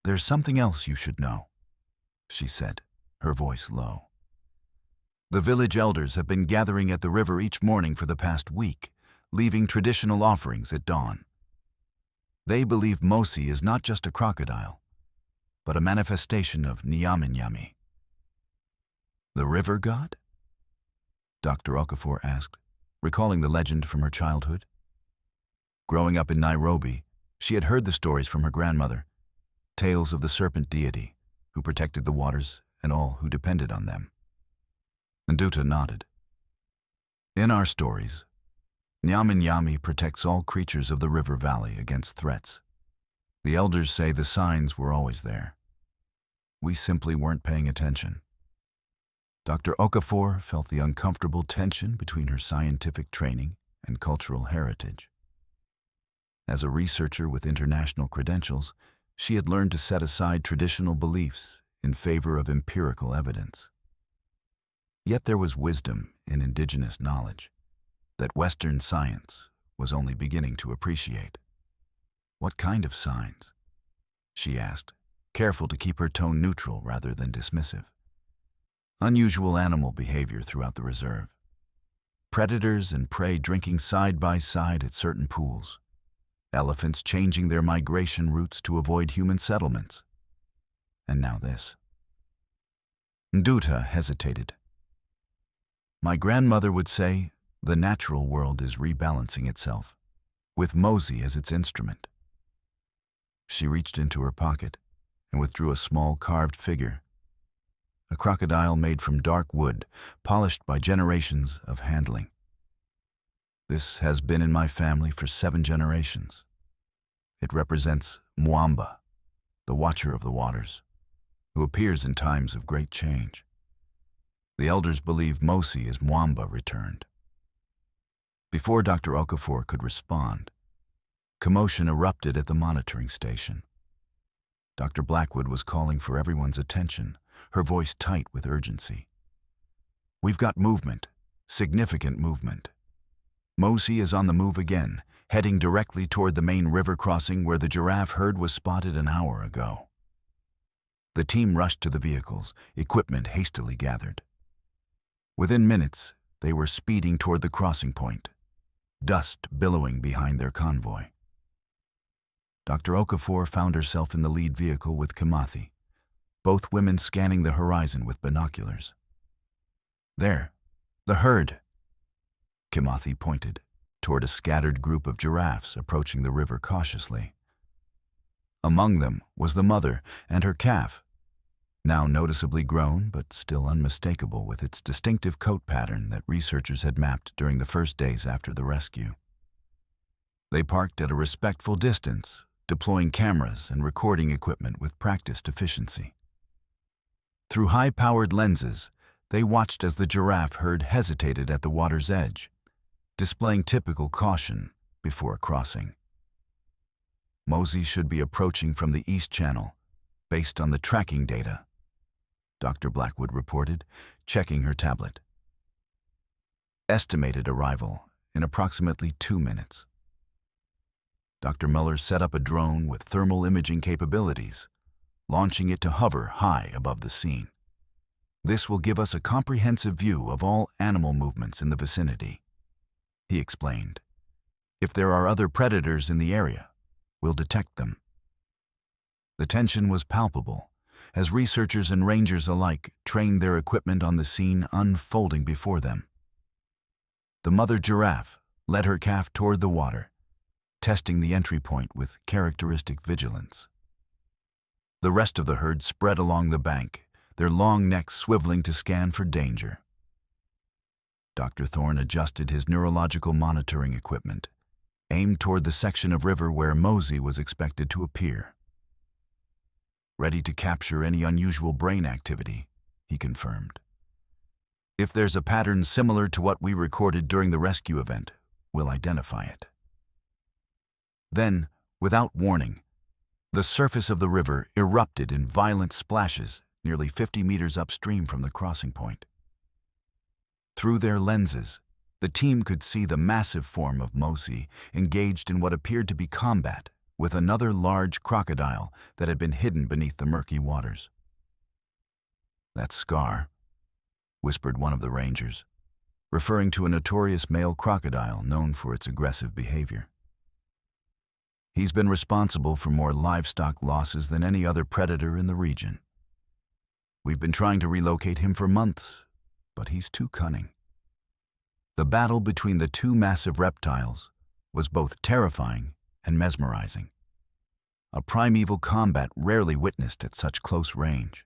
"There's something else you should know," she said, her voice low. "The village elders have been gathering at the river each morning for the past week, leaving traditional offerings at dawn. They believe Mosi is not just a crocodile, but a manifestation of Nyaminyami." "The river god?" Dr. Okafor asked, recalling the legend from her childhood. Growing up in Nairobi, she had heard the stories from her grandmother, tales of the serpent deity who protected the waters and all who depended on them. Nduta nodded. "In our stories, Nyaminyami protects all creatures of the river valley against threats. The elders say the signs were always there. We simply weren't paying attention." Dr. Okafor felt the uncomfortable tension between her scientific training and cultural heritage. As a researcher with international credentials, she had learned to set aside traditional beliefs in favor of empirical evidence. Yet there was wisdom in indigenous knowledge that Western science was only beginning to appreciate. "What kind of signs?" she asked, careful to keep her tone neutral rather than dismissive. "Unusual animal behavior throughout the reserve. Predators and prey drinking side by side at certain pools. Elephants changing their migration routes to avoid human settlements. And now this." Nduta hesitated. "My grandmother would say the natural world is rebalancing itself, with Mosi as its instrument." She reached into her pocket and withdrew a small carved figure, a crocodile made from dark wood, polished by generations of handling. "This has been in my family for 7 generations. It represents Mwamba, the watcher of the waters, who appears in times of great change. The elders believe Mosi is Mwamba returned." Before Dr. Okafor could respond, commotion erupted at the monitoring station. Dr. Blackwood was calling for everyone's attention, her voice tight with urgency. "We've got movement, significant movement. Mosi is on the move again, heading directly toward the main river crossing where the giraffe herd was spotted an hour ago." The team rushed to the vehicles, equipment hastily gathered. Within minutes, they were speeding toward the crossing point, dust billowing behind their convoy. Dr. Okafor found herself in the lead vehicle with Kimathi, both women scanning the horizon with binoculars. "There, the herd." Kimathi pointed toward a scattered group of giraffes approaching the river cautiously. Among them was the mother and her calf, now noticeably grown but still unmistakable with its distinctive coat pattern that researchers had mapped during the first days after the rescue. They parked at a respectful distance, deploying cameras and recording equipment with practiced efficiency. Through high-powered lenses, they watched as the giraffe herd hesitated at the water's edge, displaying typical caution before crossing. "Mosi should be approaching from the East Channel, based on the tracking data," Dr. Blackwood reported, checking her tablet. "Estimated arrival in approximately 2 minutes." Dr. Muller set up a drone with thermal imaging capabilities, launching it to hover high above the scene. "This will give us a comprehensive view of all animal movements in the vicinity," he explained. "If there are other predators in the area, we'll detect them." The tension was palpable, as researchers and rangers alike trained their equipment on the scene unfolding before them. The mother giraffe led her calf toward the water, testing the entry point with characteristic vigilance. The rest of the herd spread along the bank, their long necks swiveling to scan for danger. Dr. Thorne adjusted his neurological monitoring equipment, aimed toward the section of river where Mosey was expected to appear. "Ready to capture any unusual brain activity," he confirmed. "If there's a pattern similar to what we recorded during the rescue event, we'll identify it." Then, without warning, the surface of the river erupted in violent splashes nearly 50 meters upstream from the crossing point. Through their lenses, the team could see the massive form of Mosey engaged in what appeared to be combat with another large crocodile that had been hidden beneath the murky waters. "That's Scar," whispered one of the rangers, referring to a notorious male crocodile known for its aggressive behavior. "He's been responsible for more livestock losses than any other predator in the region. We've been trying to relocate him for months, but he's too cunning." The battle between the two massive reptiles was both terrifying and mesmerizing, a primeval combat rarely witnessed at such close range.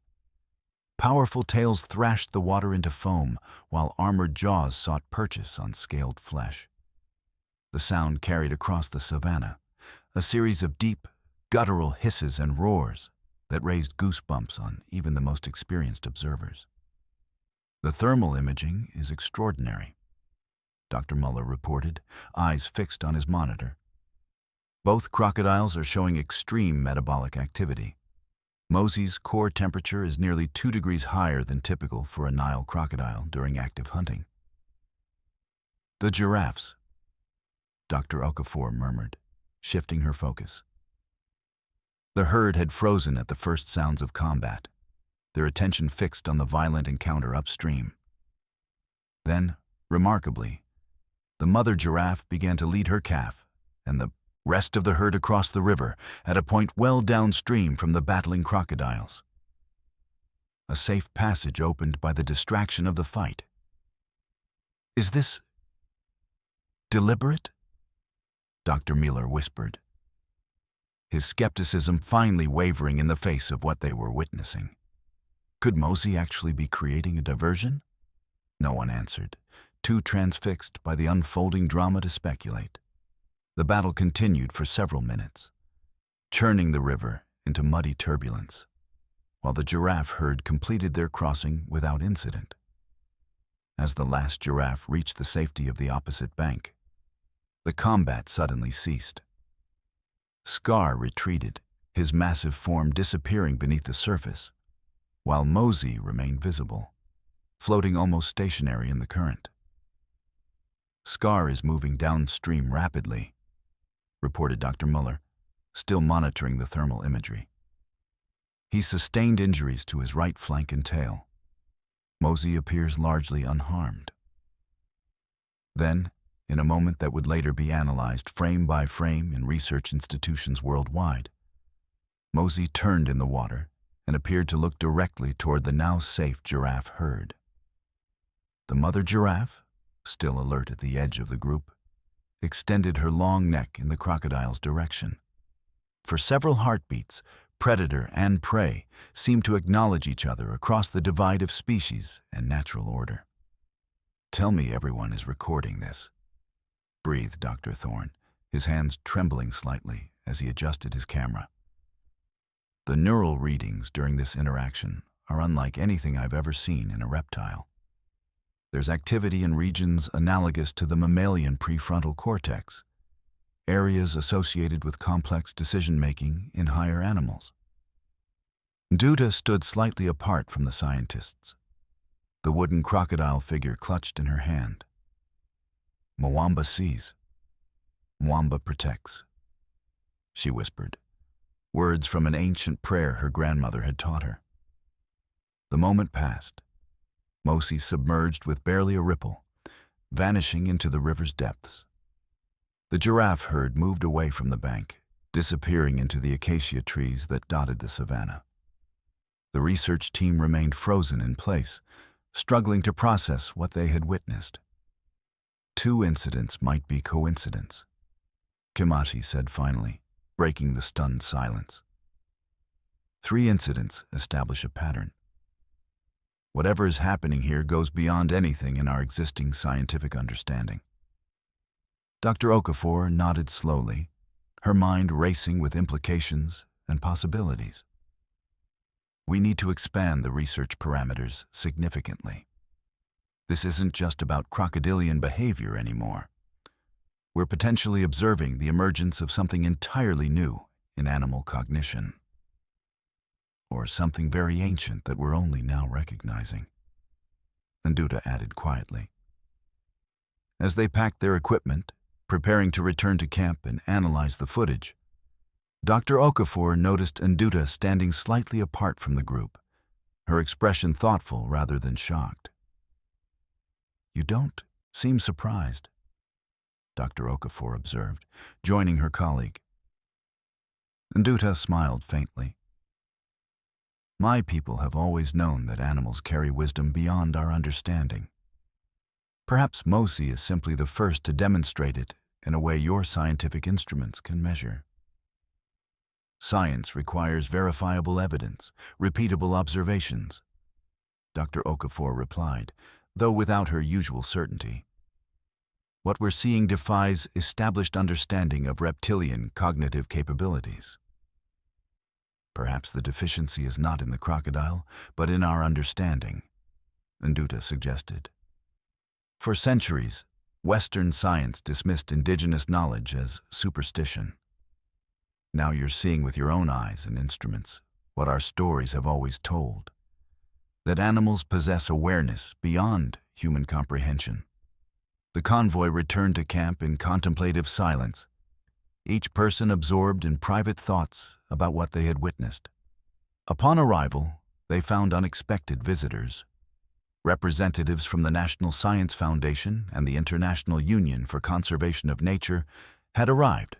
Powerful tails thrashed the water into foam, while armored jaws sought purchase on scaled flesh. The sound carried across the savanna, a series of deep, guttural hisses and roars that raised goosebumps on even the most experienced observers. "The thermal imaging is extraordinary," Dr. Muller reported, eyes fixed on his monitor. "Both crocodiles are showing extreme metabolic activity. Mosey's core temperature is nearly 2 degrees higher than typical for a Nile crocodile during active hunting." "The giraffes," Dr. Okafor murmured, shifting her focus. The herd had frozen at the first sounds of combat, their attention fixed on the violent encounter upstream. Then, remarkably, the mother giraffe began to lead her calf, and the rest of the herd across the river at a point well downstream from the battling crocodiles. A safe passage opened by the distraction of the fight. "Is this deliberate?" Dr. Muller whispered, his skepticism finally wavering in the face of what they were witnessing. Could Mosey actually be creating a diversion? No one answered, too transfixed by the unfolding drama to speculate. The battle continued for several minutes, churning the river into muddy turbulence, while the giraffe herd completed their crossing without incident. As the last giraffe reached the safety of the opposite bank, the combat suddenly ceased. Scar retreated, his massive form disappearing beneath the surface, while Mosey remained visible, floating almost stationary in the current. "Scar is moving downstream rapidly," reported Dr. Muller, still monitoring the thermal imagery. "He sustained injuries to his right flank and tail. Mosey appears largely unharmed." Then, in a moment that would later be analyzed frame by frame in research institutions worldwide, Mosey turned in the water and appeared to look directly toward the now safe giraffe herd. The mother giraffe, still alert at the edge of the group, extended her long neck in the crocodile's direction. For several heartbeats, predator and prey seemed to acknowledge each other across the divide of species and natural order. "Tell me everyone is recording this," breathed Dr. Thorne, his hands trembling slightly as he adjusted his camera. "The neural readings during this interaction are unlike anything I've ever seen in a reptile. There's activity in regions analogous to the mammalian prefrontal cortex, areas associated with complex decision-making in higher animals." Duda stood slightly apart from the scientists, the wooden crocodile figure clutched in her hand. "Mwamba sees. Mwamba protects," she whispered, words from an ancient prayer her grandmother had taught her. The moment passed. Mosey submerged with barely a ripple, vanishing into the river's depths. The giraffe herd moved away from the bank, disappearing into the acacia trees that dotted the savanna. The research team remained frozen in place, struggling to process what they had witnessed. "Two incidents might be coincidence," Kimachi said finally, breaking the stunned silence. "Three incidents establish a pattern. Whatever is happening here goes beyond anything in our existing scientific understanding." Dr. Okafor nodded slowly, her mind racing with implications and possibilities. We need to expand the research parameters significantly. This isn't just about crocodilian behavior anymore. We're potentially observing the emergence of something entirely new in animal cognition. Or something very ancient that we're only now recognizing. Nduta added quietly. As they packed their equipment, preparing to return to camp and analyze the footage, Dr. Okafor noticed Nduta standing slightly apart from the group, her expression thoughtful rather than shocked. "You don't seem surprised," Dr. Okafor observed, joining her colleague. Nduta smiled faintly. "My people have always known that animals carry wisdom beyond our understanding. Perhaps Mosi is simply the first to demonstrate it in a way your scientific instruments can measure. Science requires verifiable evidence, repeatable observations," Dr. Okafor replied, though without her usual certainty. "What we're seeing defies established understanding of reptilian cognitive capabilities. Perhaps the deficiency is not in the crocodile, but in our understanding," Nduta suggested. "For centuries, Western science dismissed indigenous knowledge as superstition. Now you're seeing with your own eyes and instruments what our stories have always told, that animals possess awareness beyond human comprehension." The convoy returned to camp in contemplative silence, each person absorbed in private thoughts about what they had witnessed. Upon arrival, they found unexpected visitors. Representatives from the National Science Foundation and the International Union for Conservation of Nature had arrived,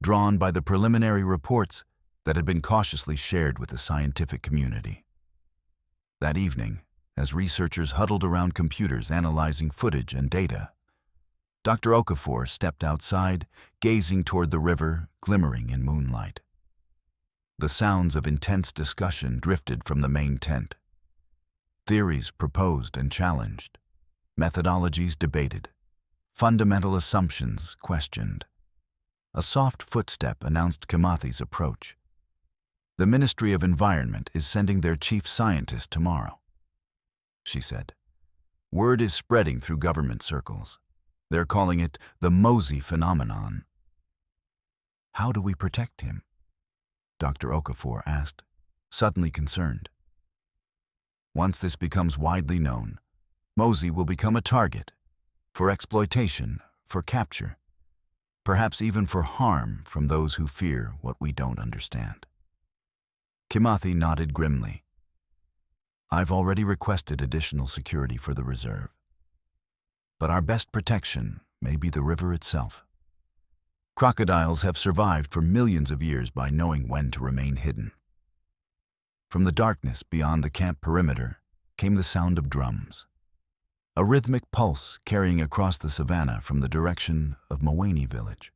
drawn by the preliminary reports that had been cautiously shared with the scientific community. That evening, as researchers huddled around computers analyzing footage and data, Dr. Okafor stepped outside, gazing toward the river glimmering in moonlight. The sounds of intense discussion drifted from the main tent. Theories proposed and challenged, methodologies debated, fundamental assumptions questioned. A soft footstep announced Kimathi's approach. "The Ministry of Environment is sending their chief scientist tomorrow," she said. "Word is spreading through government circles. They're calling it the Mosi phenomenon." "How do we protect him?" Dr. Okafor asked, suddenly concerned. "Once this becomes widely known, Mosi will become a target for exploitation, for capture, perhaps even for harm from those who fear what we don't understand." Kimathi nodded grimly. "I've already requested additional security for the reserve. But our best protection may be the river itself. Crocodiles have survived for millions of years by knowing when to remain hidden." From the darkness beyond the camp perimeter came the sound of drums, a rhythmic pulse carrying across the savannah from the direction of Mawani village.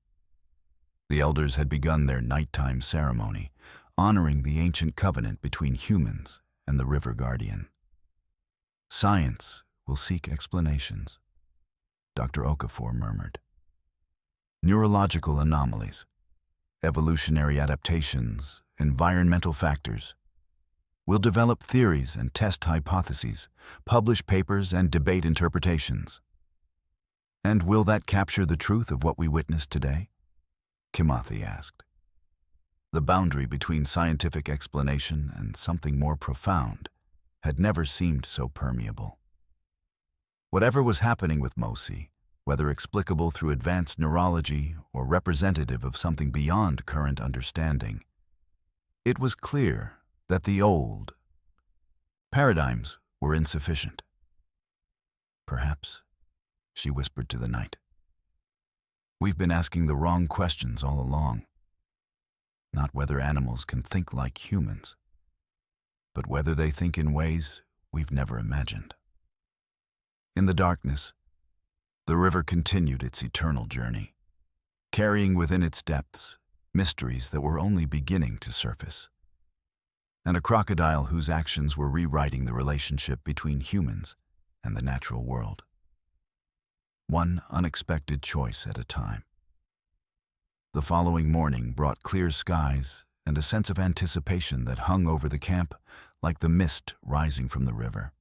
The elders had begun their nighttime ceremony, honoring the ancient covenant between humans and the river guardian. "Science will seek explanations," Dr. Okafor murmured. "Neurological anomalies, evolutionary adaptations, environmental factors. We'll develop theories and test hypotheses, publish papers and debate interpretations." "And will that capture the truth of what we witnessed today?" Kimathi asked. The boundary between scientific explanation and something more profound had never seemed so permeable. Whatever was happening with Mosi, whether explicable through advanced neurology or representative of something beyond current understanding, it was clear that the old paradigms were insufficient. "Perhaps," she whispered to the night, "we've been asking the wrong questions all along. Not whether animals can think like humans, but whether they think in ways we've never imagined." In the darkness, the river continued its eternal journey, carrying within its depths mysteries that were only beginning to surface, and a crocodile whose actions were rewriting the relationship between humans and the natural world. one unexpected choice at a time. The following morning brought clear skies and a sense of anticipation that hung over the camp like the mist rising from the river.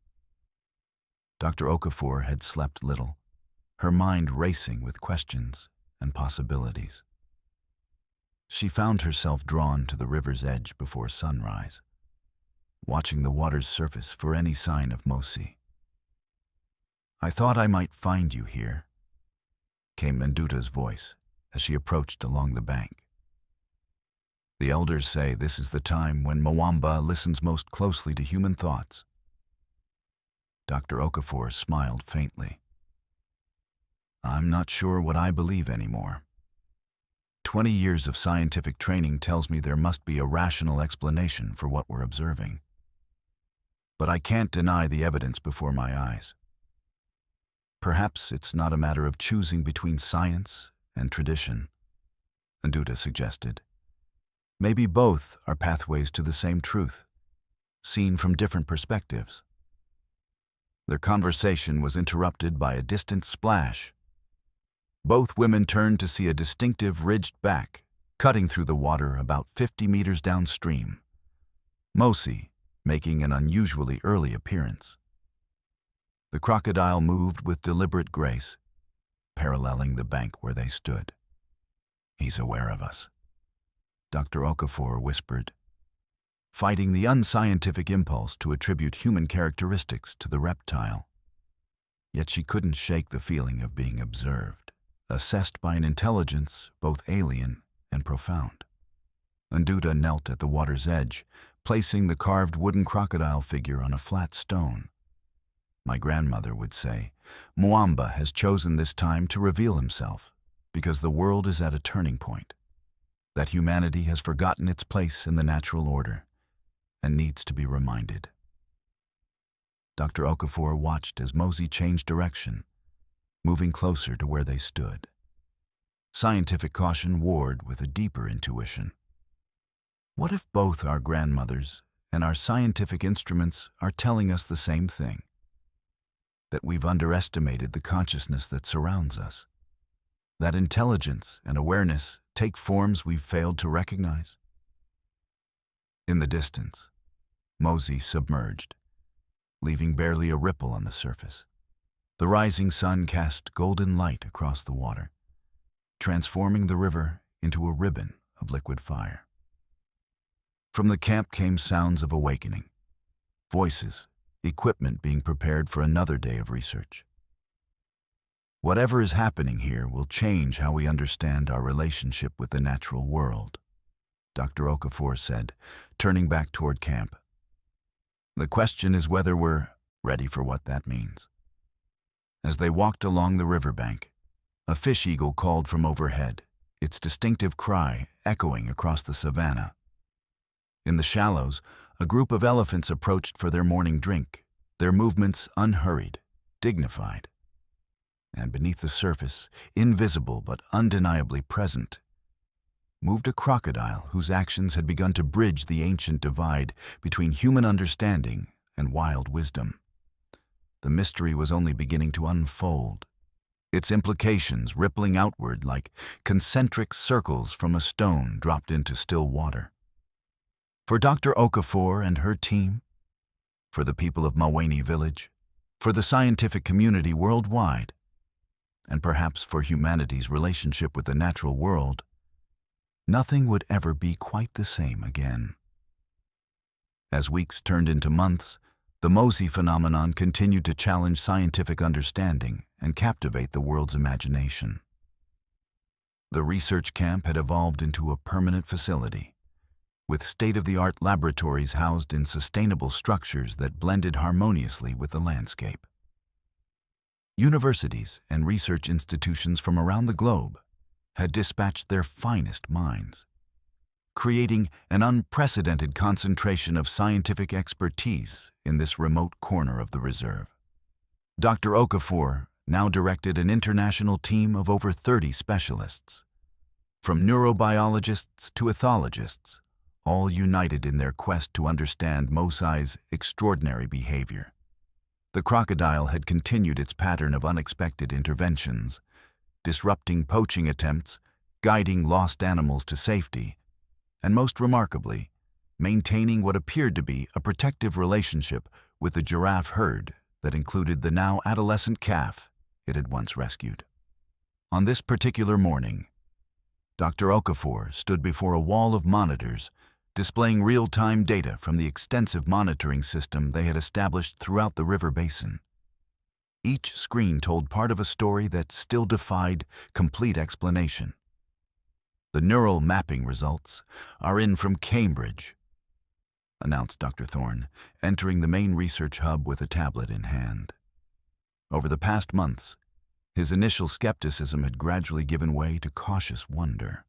Dr. Okafor had slept little, her mind racing with questions and possibilities. She found herself drawn to the river's edge before sunrise, watching the water's surface for any sign of Mosi. "I thought I might find you here," came Nduta's voice as she approached along the bank. The elders say this is the time when Mwamba listens most closely to human thoughts. Dr. Okafor smiled faintly. "I'm not sure what I believe anymore. 20 years of scientific training tells me there must be a rational explanation for what we're observing. But I can't deny the evidence before my eyes. Perhaps it's not a matter of choosing between science and tradition," Nduta suggested. "Maybe both are pathways to the same truth, seen from different perspectives." Their conversation was interrupted by a distant splash. Both women turned to see a distinctive ridged back, cutting through the water about 50 meters downstream. Mosi, making an unusually early appearance. The crocodile moved with deliberate grace, paralleling the bank where they stood. "He's aware of us," Dr. Okafor whispered, fighting the unscientific impulse to attribute human characteristics to the reptile. Yet she couldn't shake the feeling of being observed, assessed by an intelligence both alien and profound. Nduta knelt at the water's edge, placing the carved wooden crocodile figure on a flat stone. "My grandmother would say, Mwamba has chosen this time to reveal himself, because the world is at a turning point, that humanity has forgotten its place in the natural order, and needs to be reminded." Dr. Okafor watched as Mosi changed direction, moving closer to where they stood. Scientific caution warred with a deeper intuition. What if both our grandmothers and our scientific instruments are telling us the same thing? That we've underestimated the consciousness that surrounds us? That intelligence and awareness take forms we've failed to recognize? In the distance, Mosi submerged, leaving barely a ripple on the surface. The rising sun cast golden light across the water, transforming the river into a ribbon of liquid fire. From the camp came sounds of awakening, voices, equipment being prepared for another day of research. "Whatever is happening here will change how we understand our relationship with the natural world," Dr. Okafor said, turning back toward camp. "The question is whether we're ready for what that means." As they walked along the riverbank, a fish eagle called from overhead, its distinctive cry echoing across the savanna. In the shallows, a group of elephants approached for their morning drink, their movements unhurried, dignified. And beneath the surface, invisible but undeniably present, moved a crocodile whose actions had begun to bridge the ancient divide between human understanding and wild wisdom. The mystery was only beginning to unfold, its implications rippling outward like concentric circles from a stone dropped into still water. For Dr. Okafor and her team, for the people of Maweni village, for the scientific community worldwide, and perhaps for humanity's relationship with the natural world, nothing would ever be quite the same again. As weeks turned into months, the Mosi phenomenon continued to challenge scientific understanding and captivate the world's imagination. The research camp had evolved into a permanent facility, with state-of-the-art laboratories housed in sustainable structures that blended harmoniously with the landscape. Universities and research institutions from around the globe had dispatched their finest minds, creating an unprecedented concentration of scientific expertise in this remote corner of the reserve. Dr. Okafor now directed an international team of over 30 specialists, from neurobiologists to ethologists, all united in their quest to understand Mosi's extraordinary behavior. The crocodile had continued its pattern of unexpected interventions, disrupting poaching attempts, guiding lost animals to safety, and most remarkably, maintaining what appeared to be a protective relationship with the giraffe herd that included the now adolescent calf it had once rescued. On this particular morning, Dr. Okafor stood before a wall of monitors displaying real-time data from the extensive monitoring system they had established throughout the river basin. Each screen told part of a story that still defied complete explanation. "The neural mapping results are in from Cambridge," announced Dr. Thorne, entering the main research hub with a tablet in hand. Over the past months, his initial skepticism had gradually given way to cautious wonder.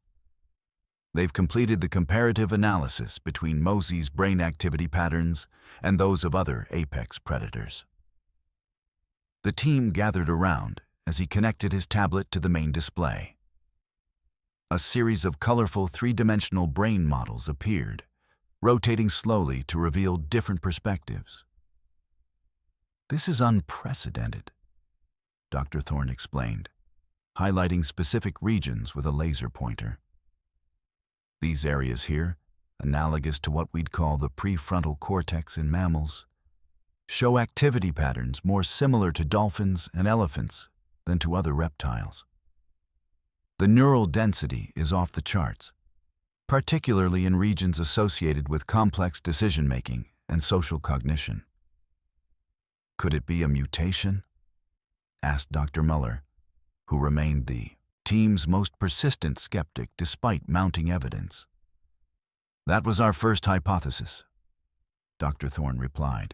They've completed the comparative analysis between Mosey's brain activity patterns and those of other apex predators. The team gathered around as he connected his tablet to the main display. A series of colorful three-dimensional brain models appeared, rotating slowly to reveal different perspectives. "This is unprecedented," Dr. Thorne explained, highlighting specific regions with a laser pointer. "These areas here, analogous to what we'd call the prefrontal cortex in mammals, show activity patterns more similar to dolphins and elephants than to other reptiles. The neural density is off the charts, particularly in regions associated with complex decision-making and social cognition." "Could it be a mutation?" asked Dr. Muller, who remained the team's most persistent skeptic despite mounting evidence. "That was our first hypothesis," Dr. Thorne replied.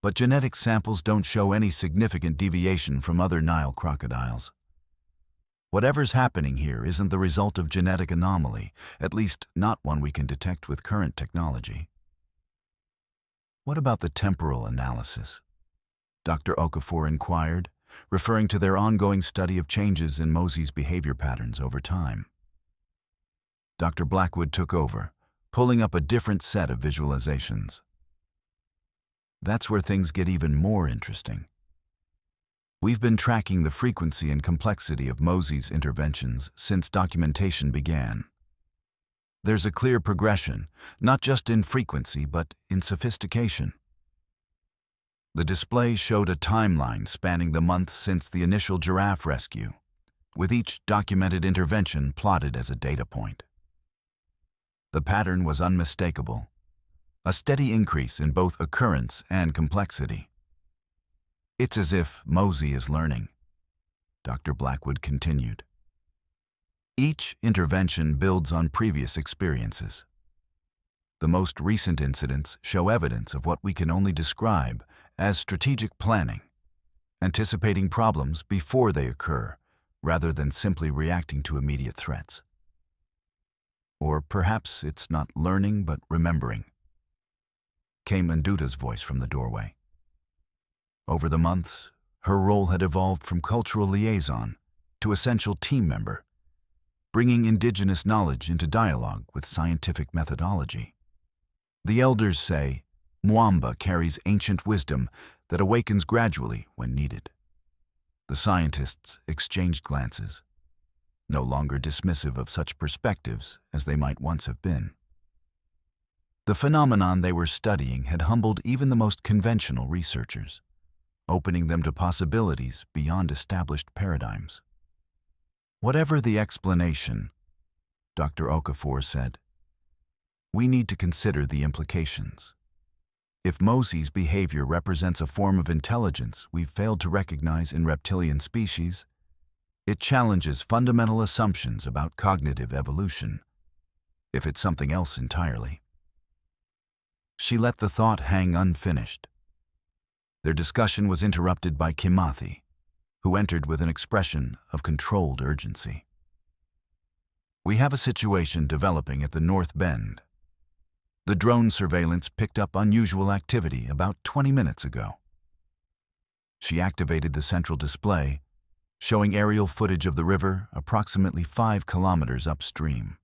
"But genetic samples don't show any significant deviation from other Nile crocodiles. Whatever's happening here isn't the result of genetic anomaly, at least not one we can detect with current technology." "What about the temporal analysis?" Dr. Okafor inquired, referring to their ongoing study of changes in Mosey's behavior patterns over time. Dr. Blackwood took over, pulling up a different set of visualizations. "That's where things get even more interesting. We've been tracking the frequency and complexity of Mosey's interventions since documentation began. There's a clear progression, not just in frequency, but in sophistication." The display showed a timeline spanning the months since the initial giraffe rescue, with each documented intervention plotted as a data point. The pattern was unmistakable, a steady increase in both occurrence and complexity. "It's as if Mosey is learning," Dr. Blackwood continued. "Each intervention builds on previous experiences. The most recent incidents show evidence of what we can only describe as strategic planning, anticipating problems before they occur, rather than simply reacting to immediate threats. Or perhaps it's not learning but remembering," came Nduta's voice from the doorway. Over the months, her role had evolved from cultural liaison to essential team member, bringing indigenous knowledge into dialogue with scientific methodology. "The elders say Mwamba carries ancient wisdom that awakens gradually when needed." The scientists exchanged glances, no longer dismissive of such perspectives as they might once have been. The phenomenon they were studying had humbled even the most conventional researchers, opening them to possibilities beyond established paradigms. "Whatever the explanation," Dr. Okafor said, "we need to consider the implications. If Mosey's behavior represents a form of intelligence we've failed to recognize in reptilian species, it challenges fundamental assumptions about cognitive evolution. If it's something else entirely." She let the thought hang unfinished. Their discussion was interrupted by Kimathi, who entered with an expression of controlled urgency. "We have a situation developing at the North Bend. The drone surveillance picked up unusual activity about 20 minutes ago." She activated the central display, showing aerial footage of the river approximately 5 kilometers upstream.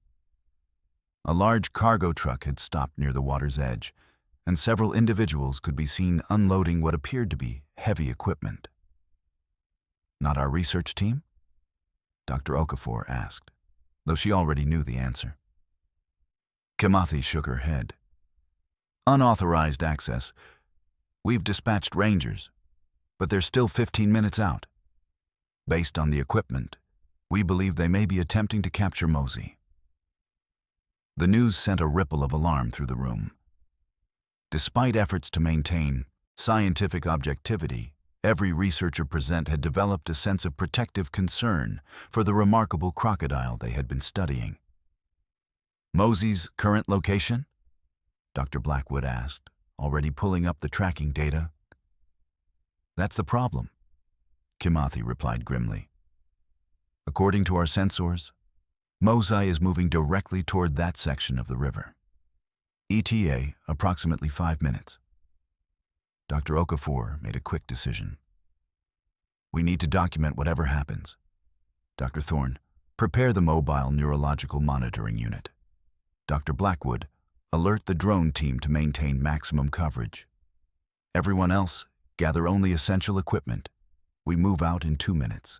A large cargo truck had stopped near the water's edge, and several individuals could be seen unloading what appeared to be heavy equipment. "Not our research team?" Dr. Okafor asked, though she already knew the answer. Kimathi shook her head. "Unauthorized access. We've dispatched rangers, but they're still 15 minutes out. Based on the equipment, we believe they may be attempting to capture Mosey." The news sent a ripple of alarm through the room. Despite efforts to maintain scientific objectivity, every researcher present had developed a sense of protective concern for the remarkable crocodile they had been studying. "Mosey's current location?" Dr. Blackwood asked, already pulling up the tracking data. "That's the problem," Kimathi replied grimly. "According to our sensors, Mosey is moving directly toward that section of the river. ETA, approximately 5 minutes. Dr. Okafor made a quick decision. "We need to document whatever happens. Dr. Thorne, prepare the mobile neurological monitoring unit. Dr. Blackwood, alert the drone team to maintain maximum coverage. Everyone else, gather only essential equipment. We move out in 2 minutes."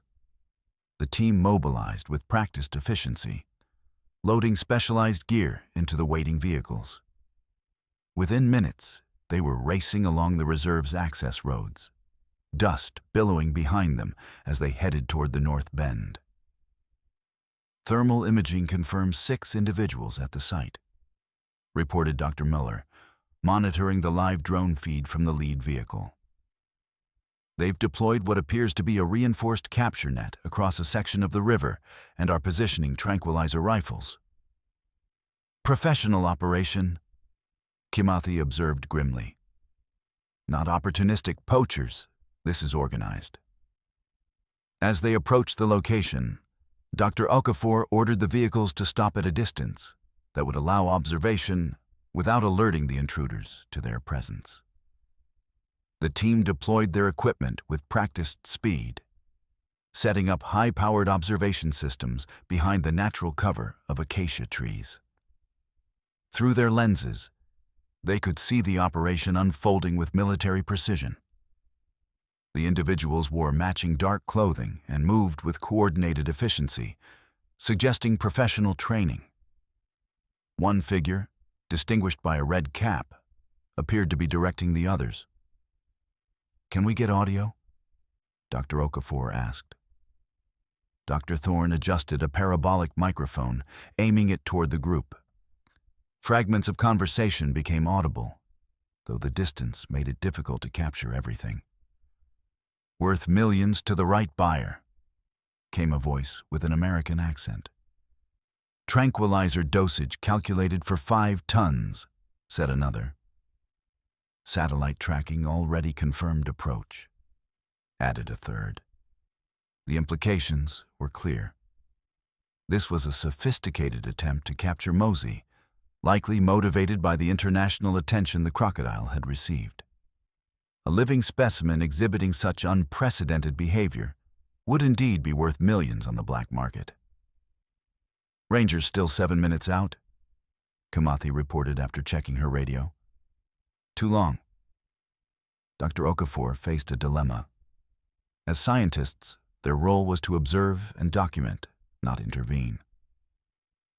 The team mobilized with practiced efficiency, loading specialized gear into the waiting vehicles. Within minutes, they were racing along the reserve's access roads, dust billowing behind them as they headed toward the North Bend. "Thermal imaging confirms 6 individuals at the site," reported Dr. Miller, monitoring the live drone feed from the lead vehicle. "They've deployed what appears to be a reinforced capture net across a section of the river and are positioning tranquilizer rifles." "Professional operation," Kimathi observed grimly. "Not opportunistic poachers. This is organized." As they approached the location, Dr. Okafor ordered the vehicles to stop at a distance that would allow observation without alerting the intruders to their presence. The team deployed their equipment with practiced speed, setting up high-powered observation systems behind the natural cover of acacia trees. Through their lenses, they could see the operation unfolding with military precision. The individuals wore matching dark clothing and moved with coordinated efficiency, suggesting professional training. One figure, distinguished by a red cap, appeared to be directing the others. "Can we get audio?" Dr. Okafor asked. Dr. Thorne adjusted a parabolic microphone, aiming it toward the group. Fragments of conversation became audible, though the distance made it difficult to capture everything. "Worth millions to the right buyer," came a voice with an American accent. "Tranquilizer dosage calculated for 5 tons, said another. "Satellite tracking already confirmed approach," added a third. The implications were clear. This was a sophisticated attempt to capture Mosey, likely motivated by the international attention the crocodile had received. A living specimen exhibiting such unprecedented behavior would indeed be worth millions on the black market. "Rangers still 7 minutes out," Kimathi reported after checking her radio. "Too long." Dr. Okafor faced a dilemma. As scientists, their role was to observe and document, not intervene.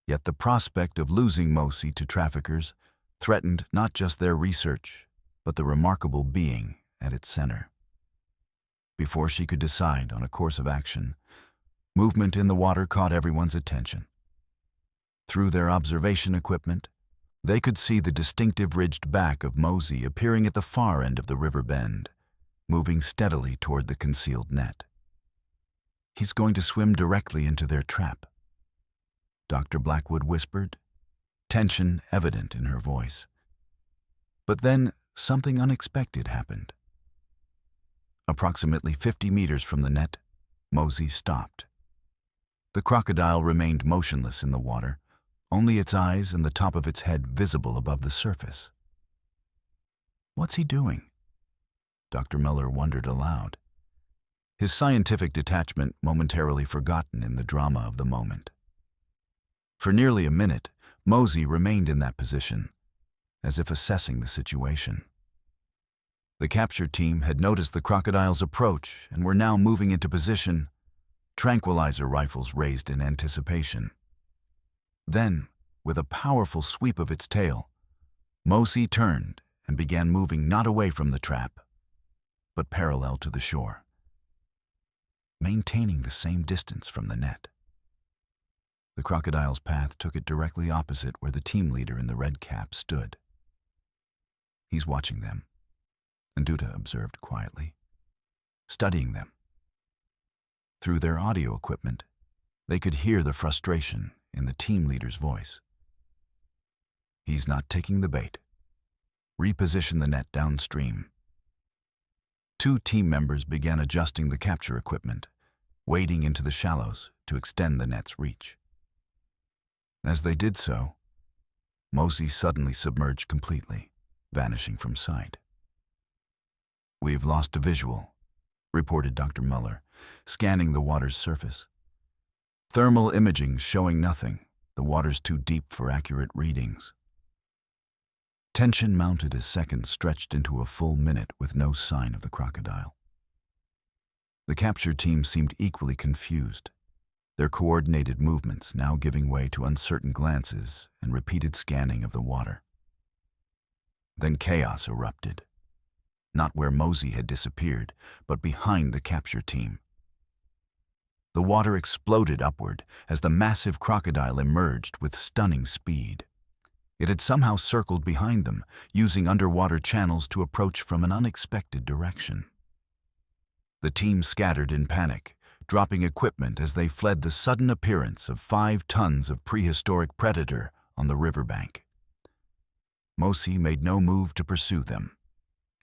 Yet the prospect of losing Mosey to traffickers threatened not just their research, but the remarkable being at its center. Before she could decide on a course of action, movement in the water caught everyone's attention. Through their observation equipment, they could see the distinctive ridged back of Mosey appearing at the far end of the river bend, moving steadily toward the concealed net. "He's going to swim directly into their trap," Dr. Blackwood whispered, tension evident in her voice. But then something unexpected happened. Approximately 50 meters from the net, Mosey stopped. The crocodile remained motionless in the water, only its eyes and the top of its head visible above the surface. "What's he doing?" Dr. Miller wondered aloud, his scientific detachment momentarily forgotten in the drama of the moment. For nearly a minute, Mosey remained in that position, as if assessing the situation. The capture team had noticed the crocodile's approach and were now moving into position, tranquilizer rifles raised in anticipation. Then, with a powerful sweep of its tail, Mosi turned and began moving not away from the trap, but parallel to the shore, maintaining the same distance from the net. The crocodile's path took it directly opposite where the team leader in the red cap stood. "He's watching them," Nduta observed quietly, "studying them." Through their audio equipment, they could hear the frustration in the team leader's voice. "He's not taking the bait. Reposition the net downstream." Two team members began adjusting the capture equipment, wading into the shallows to extend the net's reach. As they did so, Mosi suddenly submerged completely, vanishing from sight. "We've lost a visual," reported Dr. Muller, scanning the water's surface. "Thermal imaging showing nothing. The water's too deep for accurate readings." Tension mounted as seconds stretched into a full minute with no sign of the crocodile. The capture team seemed equally confused, their coordinated movements now giving way to uncertain glances and repeated scanning of the water. Then chaos erupted, not where Mosi had disappeared, but behind the capture team. The water exploded upward as the massive crocodile emerged with stunning speed. It had somehow circled behind them, using underwater channels to approach from an unexpected direction. The team scattered in panic, dropping equipment as they fled the sudden appearance of 5 tons of prehistoric predator on the riverbank. Mosi made no move to pursue them,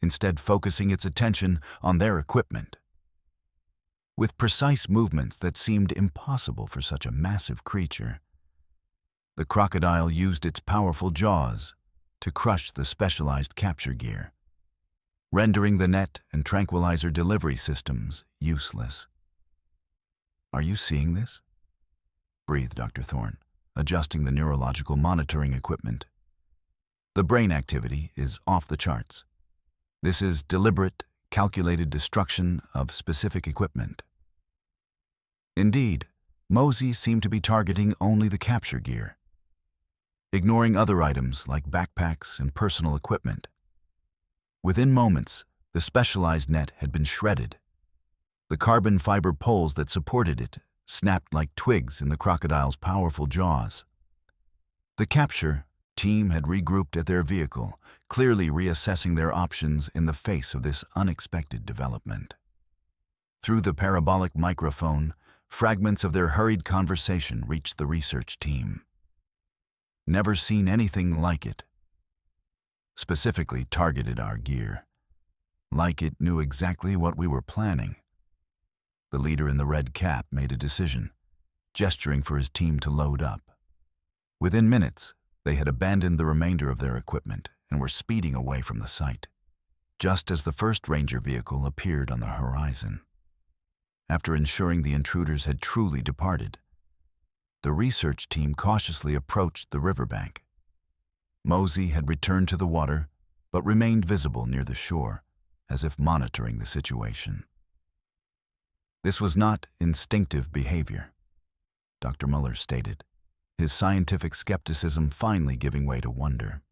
instead focusing its attention on their equipment. With precise movements that seemed impossible for such a massive creature, the crocodile used its powerful jaws to crush the specialized capture gear, rendering the net and tranquilizer delivery systems useless. "Are you seeing this?" breathed Dr. Thorne, adjusting the neurological monitoring equipment. "The brain activity is off the charts. This is deliberate, calculated destruction of specific equipment." Indeed, Mosi seemed to be targeting only the capture gear, ignoring other items like backpacks and personal equipment. Within moments, the specialized net had been shredded. The carbon fiber poles that supported it snapped like twigs in the crocodile's powerful jaws. The capture team had regrouped at their vehicle, clearly reassessing their options in the face of this unexpected development. Through the parabolic microphone, fragments of their hurried conversation reached the research team. "Never seen anything like it. Specifically targeted our gear. Like it knew exactly what we were planning." The leader in the red cap made a decision, gesturing for his team to load up. Within minutes, they had abandoned the remainder of their equipment and were speeding away from the site, just as the first ranger vehicle appeared on the horizon. After ensuring the intruders had truly departed, the research team cautiously approached the riverbank. Mosi had returned to the water, but remained visible near the shore, as if monitoring the situation. This was not instinctive behavior, Dr. Muller stated, his scientific skepticism finally giving way to wonder.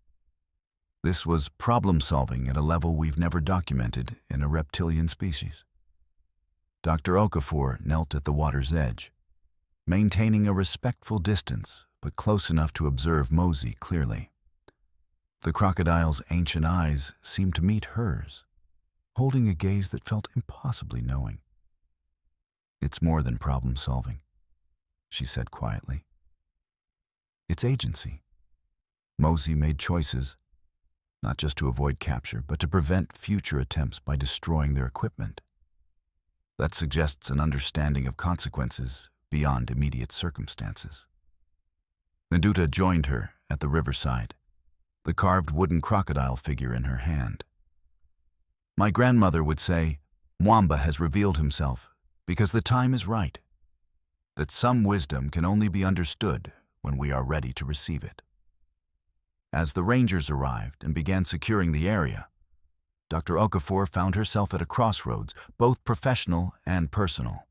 This was problem-solving at a level we've never documented in a reptilian species. Dr. Okafor knelt at the water's edge, maintaining a respectful distance, but close enough to observe Mosi clearly. The crocodile's ancient eyes seemed to meet hers, holding a gaze that felt impossibly knowing. "It's more than problem-solving," she said quietly. "It's agency." Mosi made choices, not just to avoid capture, but to prevent future attempts by destroying their equipment. That suggests an understanding of consequences beyond immediate circumstances. Nduta joined her at the riverside, the carved wooden crocodile figure in her hand. "My grandmother would say, Mwamba has revealed himself because the time is right, that some wisdom can only be understood when we are ready to receive it." As the rangers arrived and began securing the area, Dr. Okafor found herself at a crossroads, both professional and personal.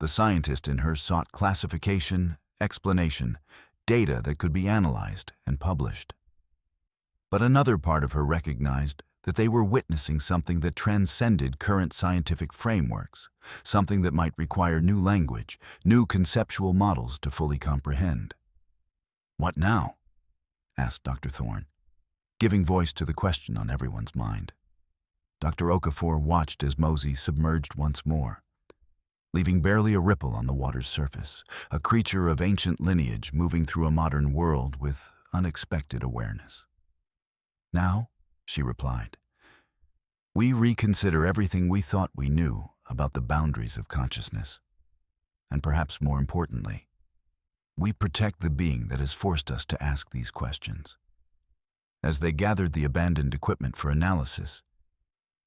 The scientist in her sought classification, explanation, data that could be analyzed and published. But another part of her recognized that they were witnessing something that transcended current scientific frameworks, something that might require new language, new conceptual models to fully comprehend. "What now?" asked Dr. Thorne, giving voice to the question on everyone's mind. Dr. Okafor watched as Mosey submerged once more, leaving barely a ripple on the water's surface, a creature of ancient lineage moving through a modern world with unexpected awareness. "Now," she replied, "we reconsider everything we thought we knew about the boundaries of consciousness. And perhaps more importantly, we protect the being that has forced us to ask these questions." As they gathered the abandoned equipment for analysis,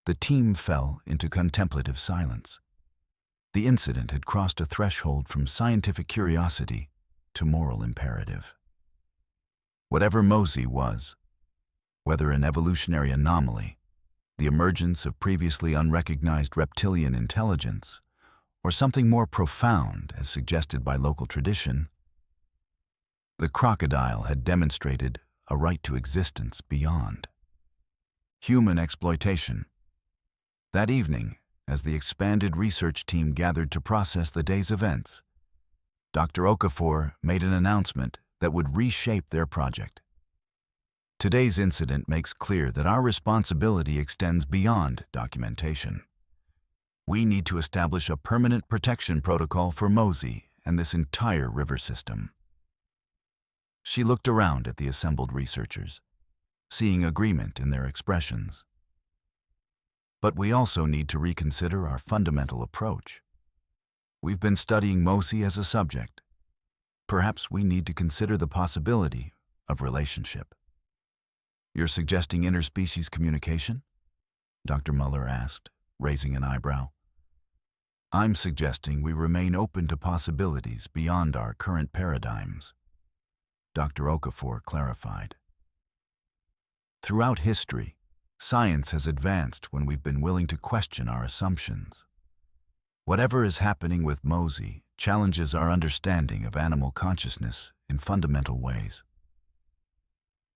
the team fell into contemplative silence. The incident had crossed a threshold from scientific curiosity to moral imperative. Whatever Mosey was, whether an evolutionary anomaly, the emergence of previously unrecognized reptilian intelligence, or something more profound as suggested by local tradition, the crocodile had demonstrated a right to existence beyond human exploitation. That evening, as the expanded research team gathered to process the day's events, Dr. Okafor made an announcement that would reshape their project. Today's incident makes clear that our responsibility extends beyond documentation. We need to establish a permanent protection protocol for Mosey and this entire river system. She looked around at the assembled researchers, seeing agreement in their expressions. But we also need to reconsider our fundamental approach. We've been studying Mosey as a subject. Perhaps we need to consider the possibility of relationship. "You're suggesting interspecies communication?" Dr. Muller asked, raising an eyebrow. "I'm suggesting we remain open to possibilities beyond our current paradigms," Dr. Okafor clarified. "Throughout history, science has advanced when we've been willing to question our assumptions. Whatever is happening with Mosey challenges our understanding of animal consciousness in fundamental ways."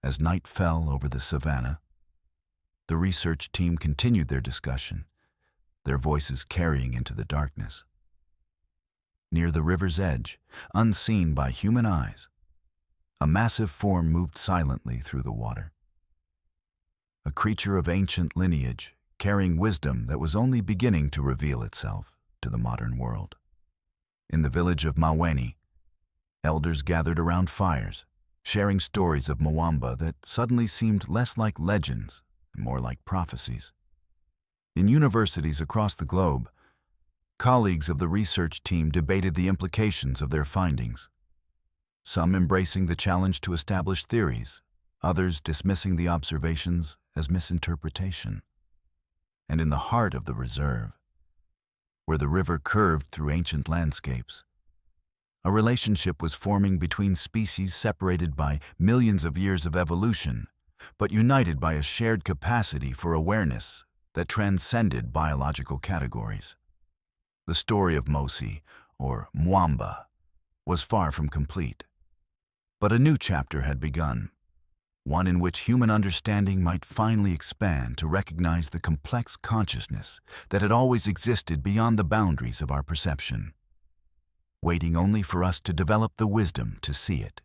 As night fell over the savannah, the research team continued their discussion, their voices carrying into the darkness. Near the river's edge, unseen by human eyes, a massive form moved silently through the water. A creature of ancient lineage, carrying wisdom that was only beginning to reveal itself to the modern world. In the village of Maweni, elders gathered around fires, sharing stories of Mwamba that suddenly seemed less like legends and more like prophecies. In universities across the globe, colleagues of the research team debated the implications of their findings, some embracing the challenge to establish theories, others dismissing the observations as misinterpretation. And in the heart of the reserve, where the river curved through ancient landscapes, a relationship was forming between species separated by millions of years of evolution, but united by a shared capacity for awareness that transcended biological categories. The story of Mosey, or Mwamba, was far from complete. But a new chapter had begun, one in which human understanding might finally expand to recognize the complex consciousness that had always existed beyond the boundaries of our perception, waiting only for us to develop the wisdom to see it.